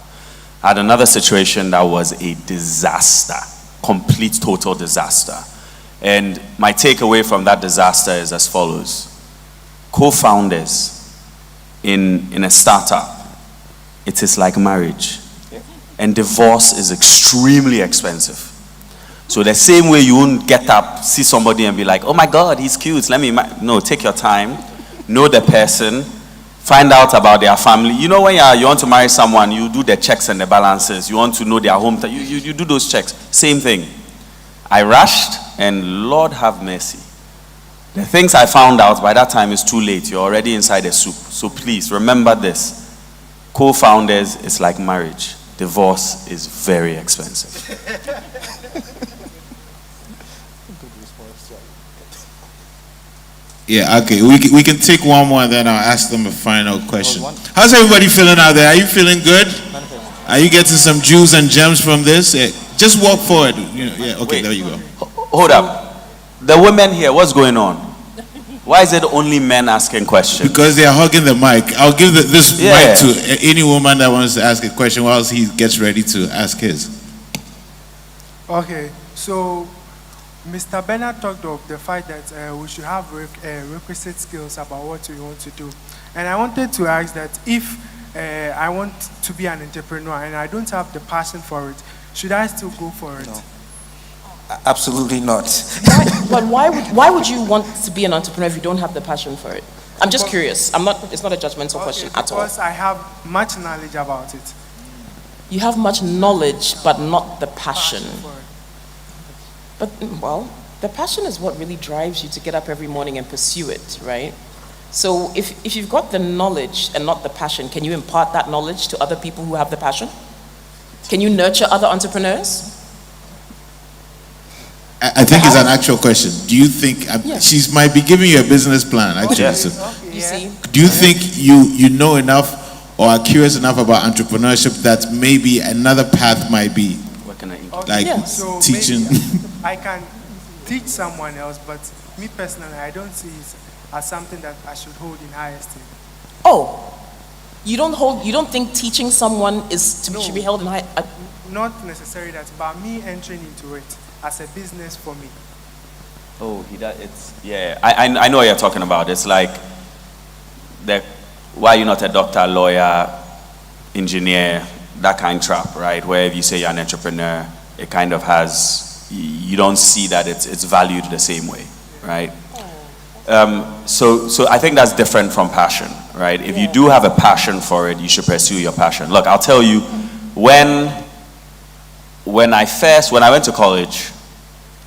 I had another situation that was a disaster, complete, total disaster. And my takeaway from that disaster is as follows. Co-founders in a startup, it is like marriage. And divorce is extremely expensive. So the same way you won't get up, see somebody and be like, oh my God, he's cute, no, take your time, know the person, find out about their family. You know when you want to marry someone, you do the checks and the balances. You want to know their home, you do those checks. Same thing. I rushed and Lord have mercy. The things I found out by that time is too late. You're already inside the soup. So please remember this. Co-founders is like marriage. Divorce is very expensive. Yeah, okay. We can take one more and then I'll ask them a final question. How's everybody feeling out there? Are you feeling good? Are you getting some jewels and gems from this? Yeah, just walk forward. Yeah, okay, there you go. Hold up. The women here, what's going on? Why is it only men asking questions? Because they are hugging the mic. I'll give this mic to any woman that wants to ask a question whilst he gets ready to ask his. Okay, so Mr. Bernard talked of the fact that we should have requisite skills about what we want to do. And I wanted to ask that if I want to be an entrepreneur and I don't have the passion for it, should I still go for it? No. Absolutely not. But why would you want to be an entrepreneur if you don't have the passion for it? I'm just curious. It's not a judgmental question at all. Because I have much knowledge about it. You have much knowledge, but not the passion. But, well, the passion is what really drives you to get up every morning and pursue it, right? So if you've got the knowledge and not the passion, can you impart that knowledge to other people who have the passion? Can you nurture other entrepreneurs? I think it's an actual question. Do you think she might be giving you a business plan actually? Okay. So, You see? do you think you know enough or are curious enough about entrepreneurship that maybe another path might be like So teaching? I can teach someone else, but me personally, I don't see it as something that I should hold in high esteem. Oh, you don't think teaching someone should be held in high? Not necessarily that, but me entering into it as a business for me. Oh, I know what you're talking about. It's like, why are you not a doctor, lawyer, engineer, that kind of trap, right? Where if you say you're an entrepreneur, it kind of has, you don't see that it's valued the same way, right? So I think that's different from passion, right? If you do have a passion for it, you should pursue your passion. Look, I'll tell you, when I went to college,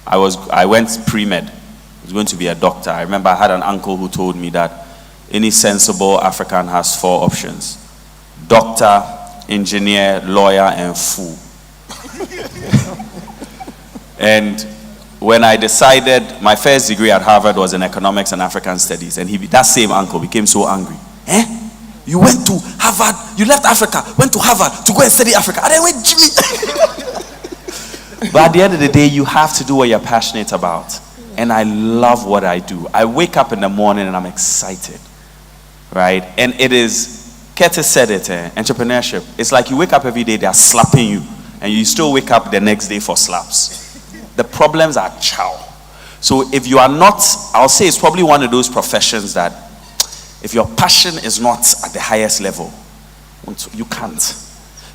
I went pre-med. I was going to be a doctor. I remember I had an uncle who told me that any sensible African has 4 options: doctor, engineer, lawyer, and fool. And when I decided, my first degree at Harvard was in economics and African studies, and that same uncle became so angry. You went to Harvard, you left Africa, went to Harvard to go and study Africa, and then went Jimmy. But at the end of the day, you have to do what you're passionate about. And I love what I do. I wake up in the morning and I'm excited, right? And it is, Curtis said it, entrepreneurship. It's like you wake up every day, they're slapping you, and you still wake up the next day for slaps. The problems are chow. So if you are not, I'll say it's probably one of those professions that if your passion is not at the highest level, you can't.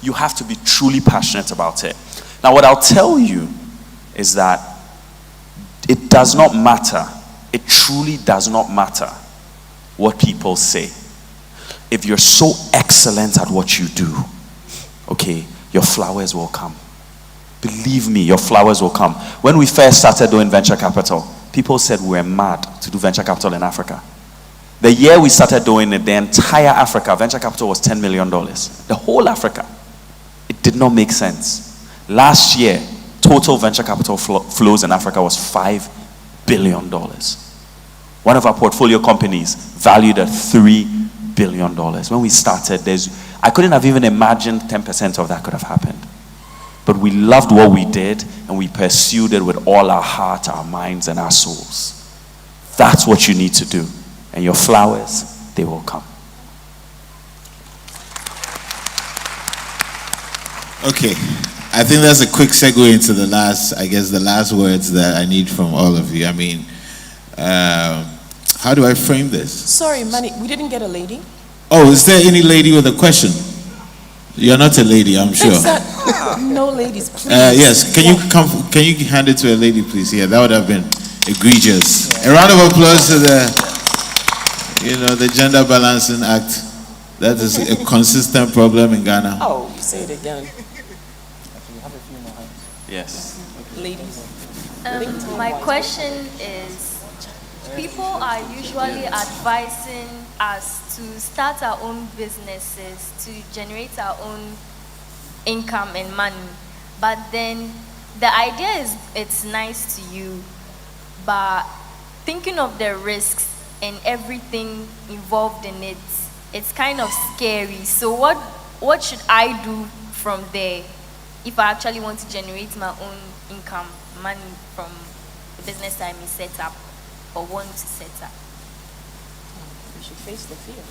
You have to be truly passionate about it. Now, what I'll tell you is that it does not matter. It truly does not matter what people say. If you're so excellent at what you do, okay, your flowers will come. Believe me, your flowers will come. When we first started doing venture capital, people said we were mad to do venture capital in Africa. The year we started doing it, the entire Africa, venture capital was $10 million. The whole Africa. It did not make sense. Last year, total venture capital flows in Africa was $5 billion. One of our portfolio companies valued at $3 billion. When we started, I couldn't have even imagined 10% of that could have happened. But we loved what we did, and we pursued it with all our heart, our minds, and our souls. That's what you need to do. And your flowers, they will come. Okay, I think that's a quick segue into the last words that I need from all of you. I mean, how do I frame this? Sorry, Manny, we didn't get a lady. Oh, is there any lady with a question? You're not a lady, I'm sure. No ladies, please. Yes, can you hand it to a lady, please? Yeah, that would have been egregious. A round of applause to the Gender Balancing Act. That is a consistent problem in Ghana. Oh, say it again. Yes. Ladies. My question is, people are usually advising us to start our own businesses, to generate our own income and money. But then the idea is it's nice to you, but thinking of the risks and everything involved in it, it's kind of scary. So what should I do from there if I actually want to generate my own income, money from the business I may set up or want to set up? You should face the fear.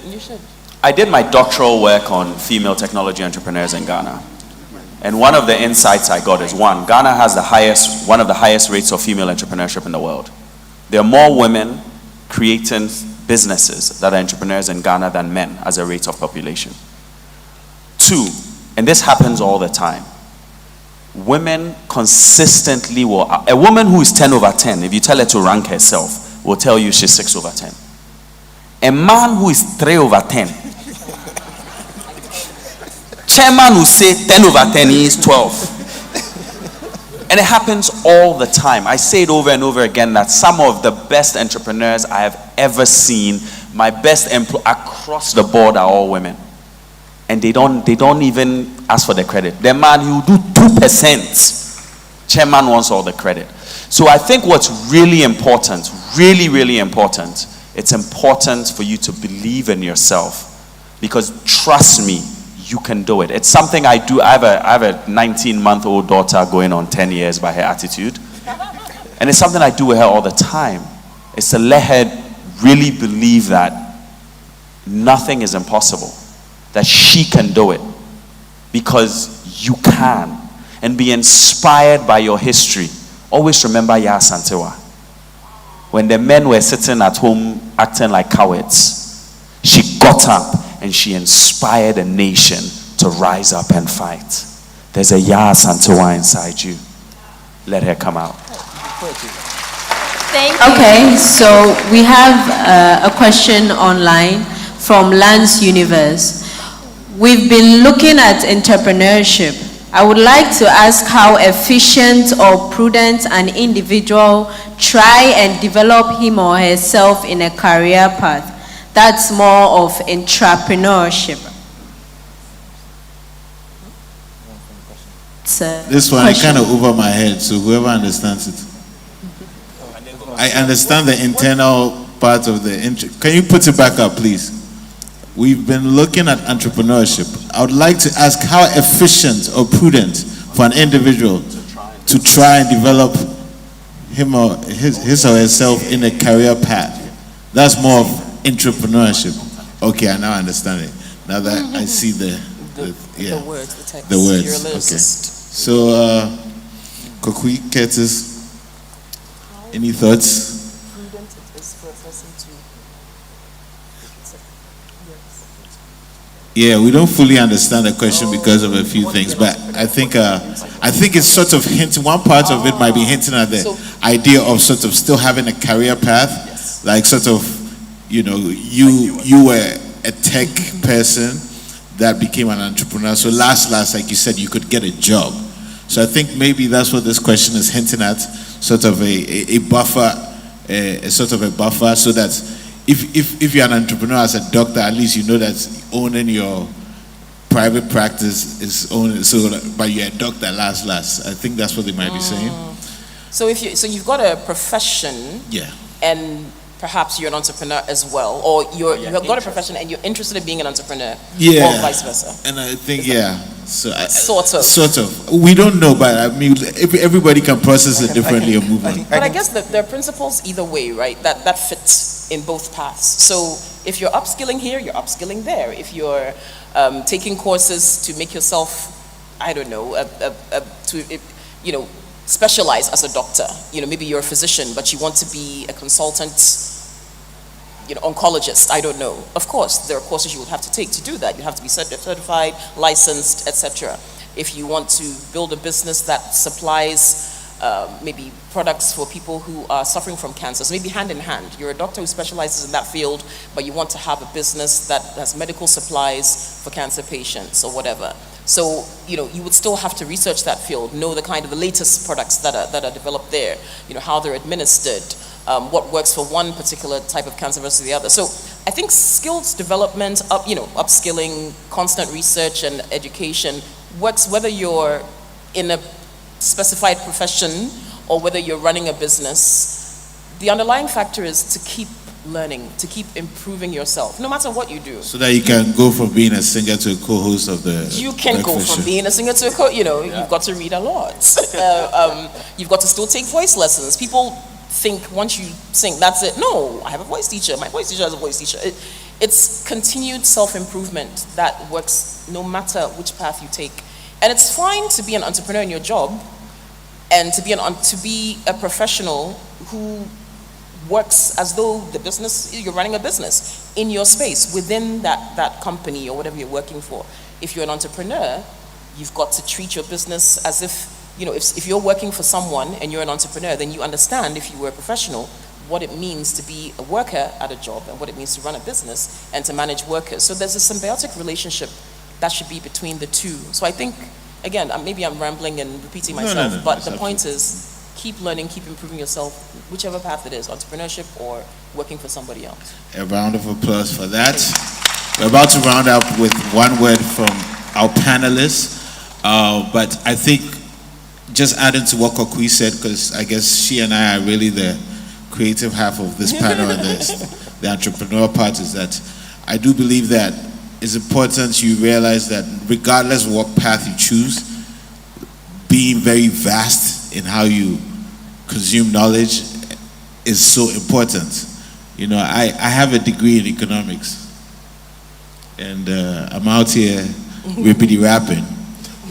You should. I did my doctoral work on female technology entrepreneurs in Ghana. And one of the insights I got is, one, Ghana has one of the highest rates of female entrepreneurship in the world. There are more women creating businesses that are entrepreneurs in Ghana than men as a rate of population. Two, and this happens all the time, women consistently a woman who is 10 over 10, if you tell her to rank herself, will tell you she's 6 over 10. A man who is 3 over 10, chairman will say 10 over 10 is 12. And it happens all the time. I say it over and over again that some of the best entrepreneurs I have ever seen, my best across the board, are all women. And they don't even ask for the credit. The man who do 2%, chairman wants all the credit. So I think what's really important, really, really important, it's important for you to believe in yourself. Because trust me, you can do it. It's something I do. I have a 19-month-old daughter going on 10 years by her attitude. And it's something I do with her all the time. It's to let her really believe that nothing is impossible. That she can do it. Because you can. And be inspired by your history. Always remember Ya Santewa. When the men were sitting at home acting like cowards, she got up and she inspired a nation to rise up and fight. There's a Ya Santewa inside you. Let her come out. Thank you. Okay, so we have a question online from Lance Universe. We've been looking at entrepreneurship. I would like to ask how efficient or prudent an individual try and develop him or herself in a career path. That's more of entrepreneurship. This one is kind of over my head, so whoever understands it. I understand the internal part of the... Can you put it back up, please? We've been looking at entrepreneurship. I would like to ask how efficient or prudent for an individual to try and develop him or his or herself in a career path. That's more of entrepreneurship. Okay, I now understand it. Now that I see the words, the text. The words. You're a Okay. lyricist. So, Kokui, Curtis, any thoughts? Prudent is for a person to... Yeah, we don't fully understand the question because of a few things, but I think it's sort of hinting. One part of it might be hinting at the idea of sort of still having a career path, like sort of, you were a tech person that became an entrepreneur. So last, like you said, you could get a job. So I think maybe that's what this question is hinting at, sort of a buffer, so that if you're an entrepreneur as a doctor, at least you know that owning your private practice is owning, but you're a doctor last. I think that's what they might be saying. So you've got a profession, Yeah. and perhaps you're an entrepreneur as well, or you have got a profession and you're interested in being an entrepreneur, Yeah. or vice versa. And I think, so Sort of. Sort of. We don't know, but I mean, everybody can process it differently or move on. But I guess that there are principles either way, right? That fits in both paths. So if you're upskilling here, you're upskilling there. If you're taking courses to make yourself, I don't know, specialize as a doctor. Maybe you're a physician, but you want to be a consultant, oncologist. I don't know. Of course, there are courses you would have to take to do that. You have to be certified, licensed, etc. If you want to build a business that supplies maybe products for people who are suffering from cancer, so maybe hand in hand. You're a doctor who specializes in that field, but you want to have a business that has medical supplies for cancer patients or whatever. So, you would still have to research that field, know the latest products that are developed there, how they're administered, what works for one particular type of cancer versus the other. So I think skills development, upskilling, constant research and education works whether you're in a specified profession or whether you're running a business. The underlying factor is to keep learning, to keep improving yourself, no matter what you do. So that you can go from being a singer to a co-host of the You can go breakfast from show. being a singer to a you've got to read a lot. You've got to still take voice lessons. People think once you sing, that's it. No, I have a voice teacher. My voice teacher has a voice teacher. It's continued self-improvement that works no matter which path you take. And it's fine to be an entrepreneur in your job and to be a professional who works as though you're running a business in your space within that company or whatever you're working for. If you're an entrepreneur, you've got to treat your business as if you're working for someone and you're an entrepreneur, then you understand, if you were a professional, what it means to be a worker at a job and what it means to run a business and to manage workers. So there's a symbiotic relationship that should be between the two. So I think, again, maybe I'm rambling and repeating myself, No, but the point is, keep learning, keep improving yourself, whichever path it is, entrepreneurship or working for somebody else. A round of applause for that. We're about to round up with one word from our panelists, but I think just adding to what Kokui said, because I guess she and I are really the creative half of this panel and the entrepreneur part, is that I do believe that it's important you realize that regardless of what path you choose, being very vast in how you consume knowledge is so important. I have a degree in economics, and I'm out here rippity rapping,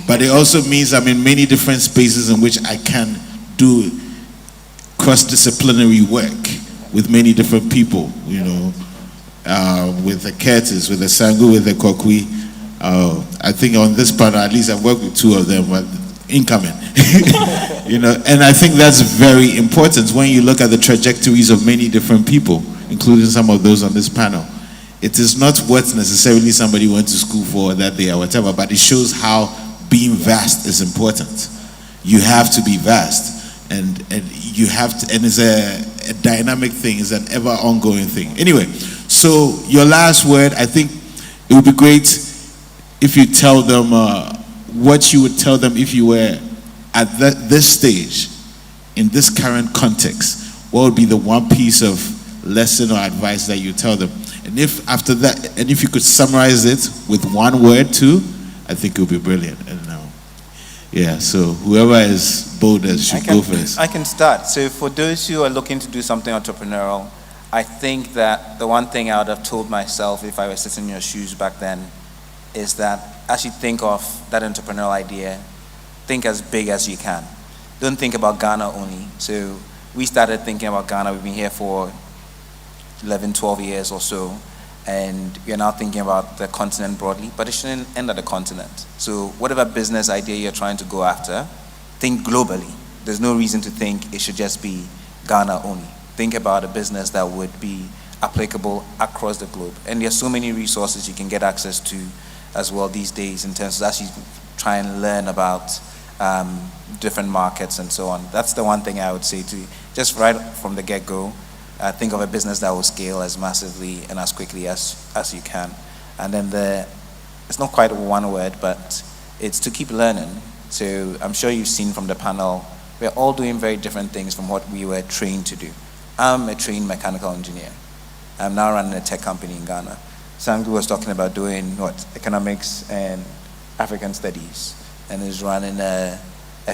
but it also means I'm in many different spaces in which I can do cross-disciplinary work with many different people, with the Curtis, with the Sangu, with the Kokui. I think on this panel, at least I've worked with two of them, but incoming. And I think that's very important when you look at the trajectories of many different people, including some of those on this panel. It is not what necessarily somebody went to school for that day or whatever, but it shows how being vast is important. You have to be vast, and you have to, and it's a dynamic thing, it's an ever ongoing thing. Anyway, so your last word, I think it would be great if you tell them what you would tell them if you were at this stage, in this current context. What would be the one piece of lesson or advice that you tell them? And if after that, and if you could summarize it with one word too, I think it would be brilliant. And so whoever is boldest should go first. I can start. So for those who are looking to do something entrepreneurial, I think that the one thing I would have told myself if I was sitting in your shoes back then is that as you think of that entrepreneurial idea, think as big as you can. Don't think about Ghana only. So we started thinking about Ghana. We've been here for 11, 12 years or so. And we're now thinking about the continent broadly, but it shouldn't end at the continent. So whatever business idea you're trying to go after, think globally. There's no reason to think it should just be Ghana only. Think about a business that would be applicable across the globe. And there's so many resources you can get access to as well these days in terms of as you try and learn about different markets and so on. That's the one thing I would say to just right from the get-go. Think of a business that will scale as massively and as quickly as you can. And then it's not quite one word, but it's to keep learning. So I'm sure you've seen from the panel, we're all doing very different things from what we were trained to do. I'm a trained mechanical engineer. I'm now running a tech company in Ghana. Sangu was talking about doing economics and African studies, and is running a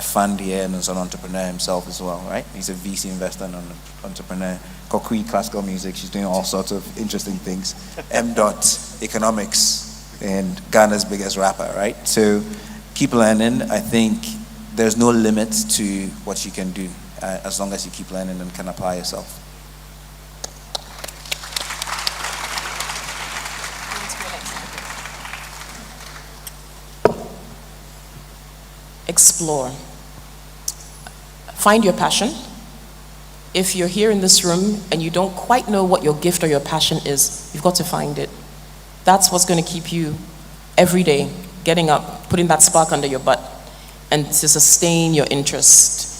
fund here and is an entrepreneur himself as well, right? He's a VC investor and an entrepreneur. Kokui, classical music, she's doing all sorts of interesting things. Economics, and Ghana's biggest rapper, right? So keep learning. I think there's no limit to what you can do as long as you keep learning and can apply yourself. Explore. Find your passion. If you're here in this room and you don't quite know what your gift or your passion is, you've got to find it. That's what's going to keep you every day getting up, putting that spark under your butt, and to sustain your interest.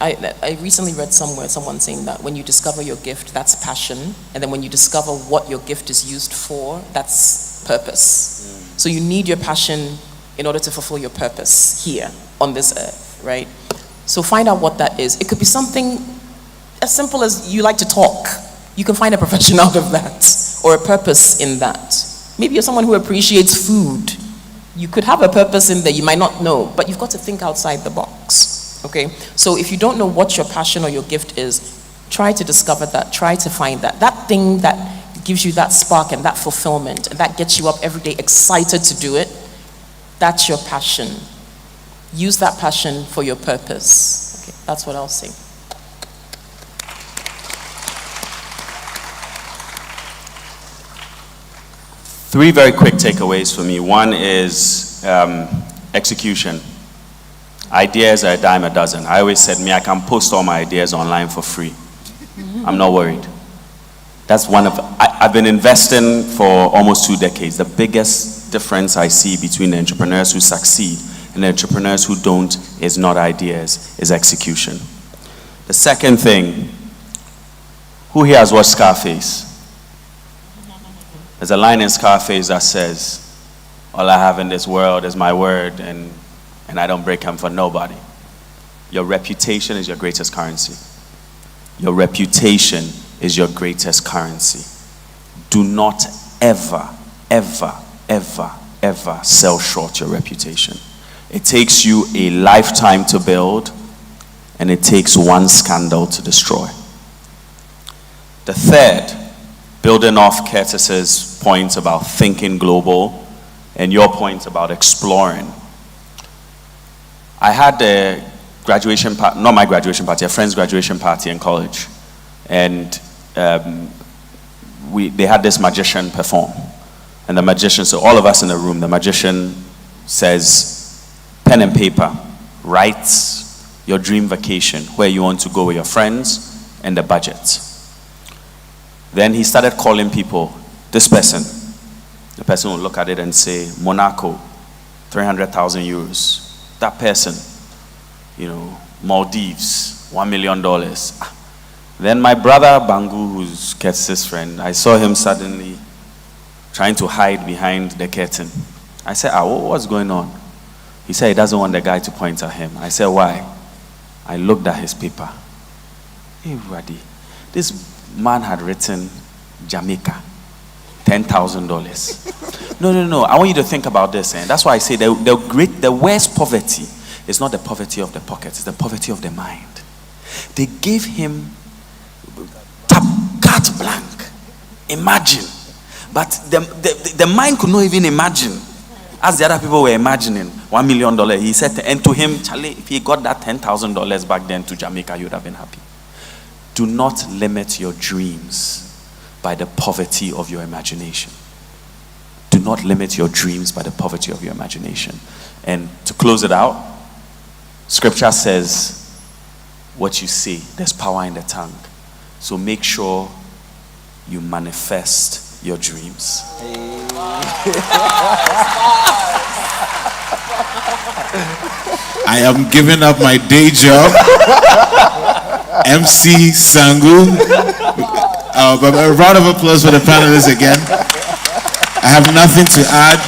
I recently read somewhere someone saying that when you discover your gift, that's passion, and then when you discover what your gift is used for, that's purpose. So you need your passion in order to fulfill your purpose here on this earth, right? So find out what that is. It could be something as simple as you like to talk. You can find a profession out of that, or a purpose in that. Maybe you're someone who appreciates food. You could have a purpose in there, you might not know, but you've got to think outside the box, okay? So if you don't know what your passion or your gift is, try to discover that, try to find that. That thing that gives you that spark and that fulfillment, and that gets you up every day excited to do it, that's your passion. Use that passion for your purpose. Okay, that's what I'll say. Three very quick takeaways for me. One is execution. Ideas are a dime a dozen. I always said, I can post all my ideas online for free. I'm not worried. That's one of, I've been investing for almost 2 decades. The biggest difference I see between the entrepreneurs who succeed and the entrepreneurs who don't is not ideas, is execution. The second thing, who here has watched Scarface? There's a line in Scarface that says, all I have in this world is my word, and I don't break them for nobody. Your reputation is your greatest currency. Your reputation is your greatest currency. Do not ever, ever, ever, ever sell short your reputation. It takes you a lifetime to build, and it takes one scandal to destroy. The third, building off Curtis's point about thinking global and your point about exploring. I had a graduation party, not my graduation party, a friend's graduation party in college. And they had this magician perform. And the magician, so all of us in the room, the magician says, pen and paper, write your dream vacation, where you want to go with your friends, and the budget. Then he started calling people, this person. The person will look at it and say, Monaco, 300,000 euros. That person, Maldives, $1 million. Then my brother Bangu, who's Curtis's friend, I saw him suddenly trying to hide behind the curtain. I said, what's going on? He said he doesn't want the guy to point at him. I said, why? I looked at his paper. Hey, Raddy, this man had written Jamaica, $10,000. No. I want you to think about this. And that's why I say the worst poverty is not the poverty of the pocket, it's the poverty of the mind. They gave him carte blanche. Imagine. But the mind could not even imagine. As the other people were imagining, $1 million. He said, and to him, Charlie, if he got that $10,000 back then to Jamaica, he would have been happy. Do not limit your dreams by the poverty of your imagination. Do not limit your dreams by the poverty of your imagination. And to close it out, Scripture says, what you say, there's power in the tongue. So make sure you manifest your dreams. I am giving up my day job. MC Sangu. A round of applause for the panelists again. I have nothing to add,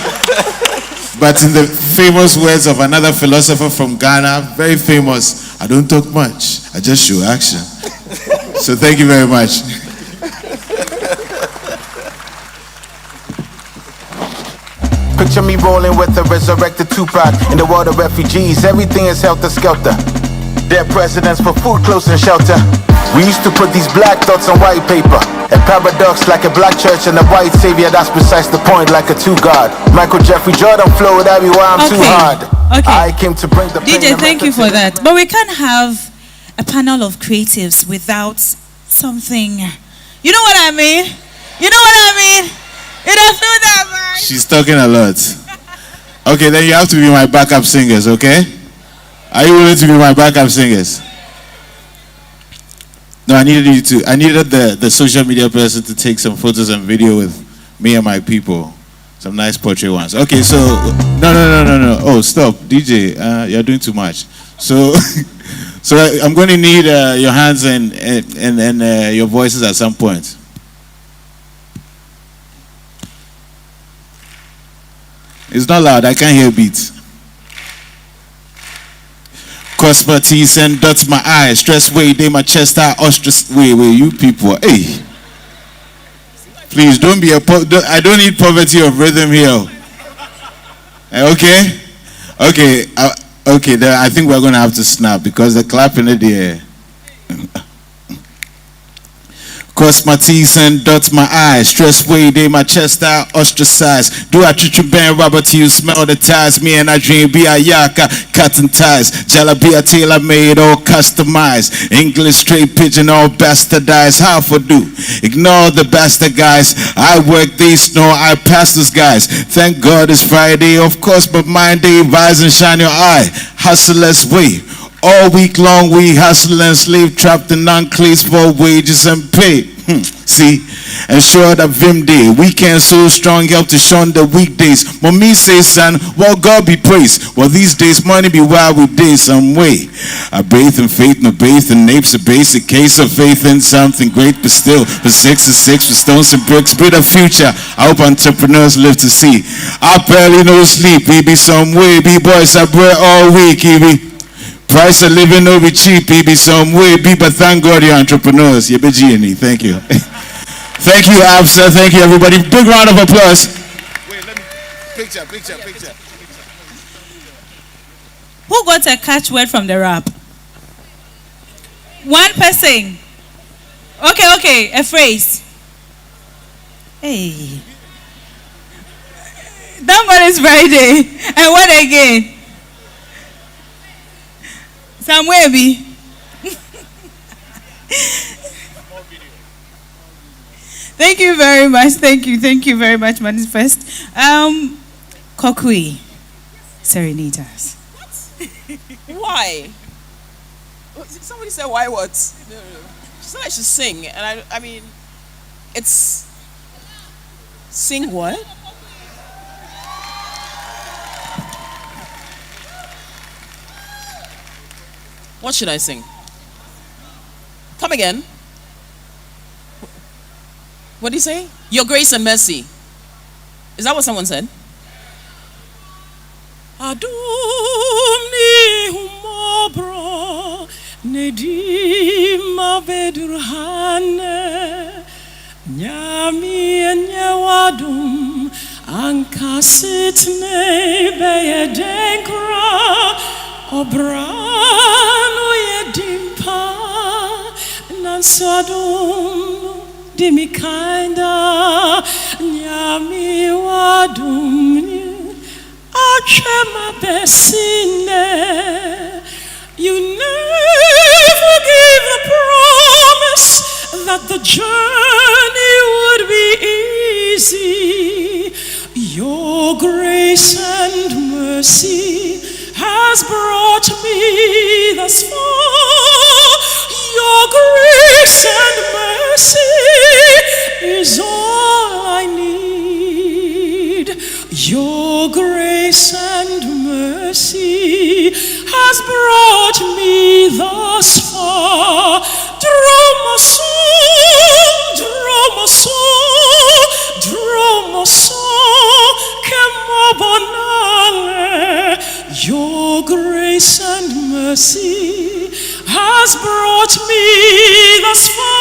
but in the famous words of another philosopher from Ghana, very famous, I don't talk much, I just show action. So thank you very much. Picture me rolling with a resurrected Tupac in the world of refugees. Everything is helter-skelter. Dead presidents for food, clothes, and shelter. We used to put these black dots on white paper. A paradox like a black church and a white savior. That's precise the point, like a two God. Michael Jeffrey Jordan flow, that be why I'm too hard. Okay. I came to bring the pain. DJ, thank you for that. But we can't have a panel of creatives without something. You know what I mean? You know what I mean? You don't feel that, man. She's talking a lot. Okay, then you have to be my backup singers, okay? Are you willing to be my backup singers? No, I needed the social media person to take some photos and video with me and my people. Some nice portrait ones. Okay, so no. Oh, stop, DJ. You're doing too much. So, so I'm going to need your hands and your voices at some point. It's not loud. I can't hear beats. Cross my teeth and dots my eyes. Stress way, they my chest out. Ostrich. Wait, you people. Hey. Please don't be I don't need poverty of rhythm here. Okay? Okay, then I think we're going to have to snap because the clapping in the air. Cross my T's and dot my eyes. Stress way, they my chest out, ostracized. Do I treat you band rubber till you smell the ties? Me and I dream be a yaka, cutting ties. Jalabia tailor made, all customized. English straight pigeon, all bastardized. How for do? Ignore the bastard guys. I work these, no, I pass those guys. Thank God it's Friday, of course, but mine day, rise and shine your eye. Hustlers way. All week long we hustle and slave, trapped in non-clays for wages and pay. See, ensure that Vim Day, weekend so strong, help to shun the weekdays. Mommy says, son, well, God be praised. Well, these days money be wild with days some way. I bathe in faith, no bathe in apes, a basic case of faith in something great, but still, for 6 is 6, with stones and bricks, bit of future. I hope entrepreneurs live to see. I barely no sleep, we be some way, be boys, I bread all week, be. Price of living no be cheap, be some way, be, but thank God you're entrepreneurs. You be G&E. Thank you. Thank you, Absa. Thank you, everybody. Big round of applause. Wait, let me picture. Who got a catchword from the rap? One person. Okay, a phrase. Hey. Thank God it's Friday. And what again? Somewhere be. Thank you very much. Thank you very much, M.anifest. Kokui, serenade us. Why? Somebody said why what? No. She said I should sing, and I mean, it's sing what? What should I sing? Come again. What do you say? Your grace and mercy. Is that what someone said? Adumni humobro nedima bedurhane nyami nyawadum ankasitne beyedenkra obrano yedimpa nansadum dimikainda nyami wadum achema besine. You never gave the promise that the journey would be easy. Your grace and mercy has brought me thus far. Your grace and mercy is all I need. Your grace and mercy has brought me thus far. Draw my soul, Kemobonale. Your grace and mercy has brought me thus far.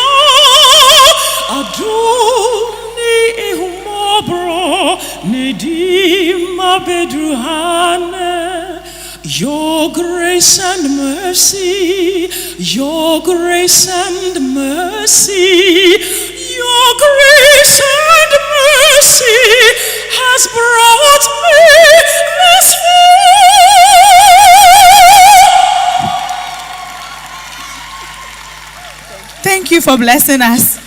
grace and mercy, your grace and mercy, your grace and mercy has brought me this far. Thank you for blessing us.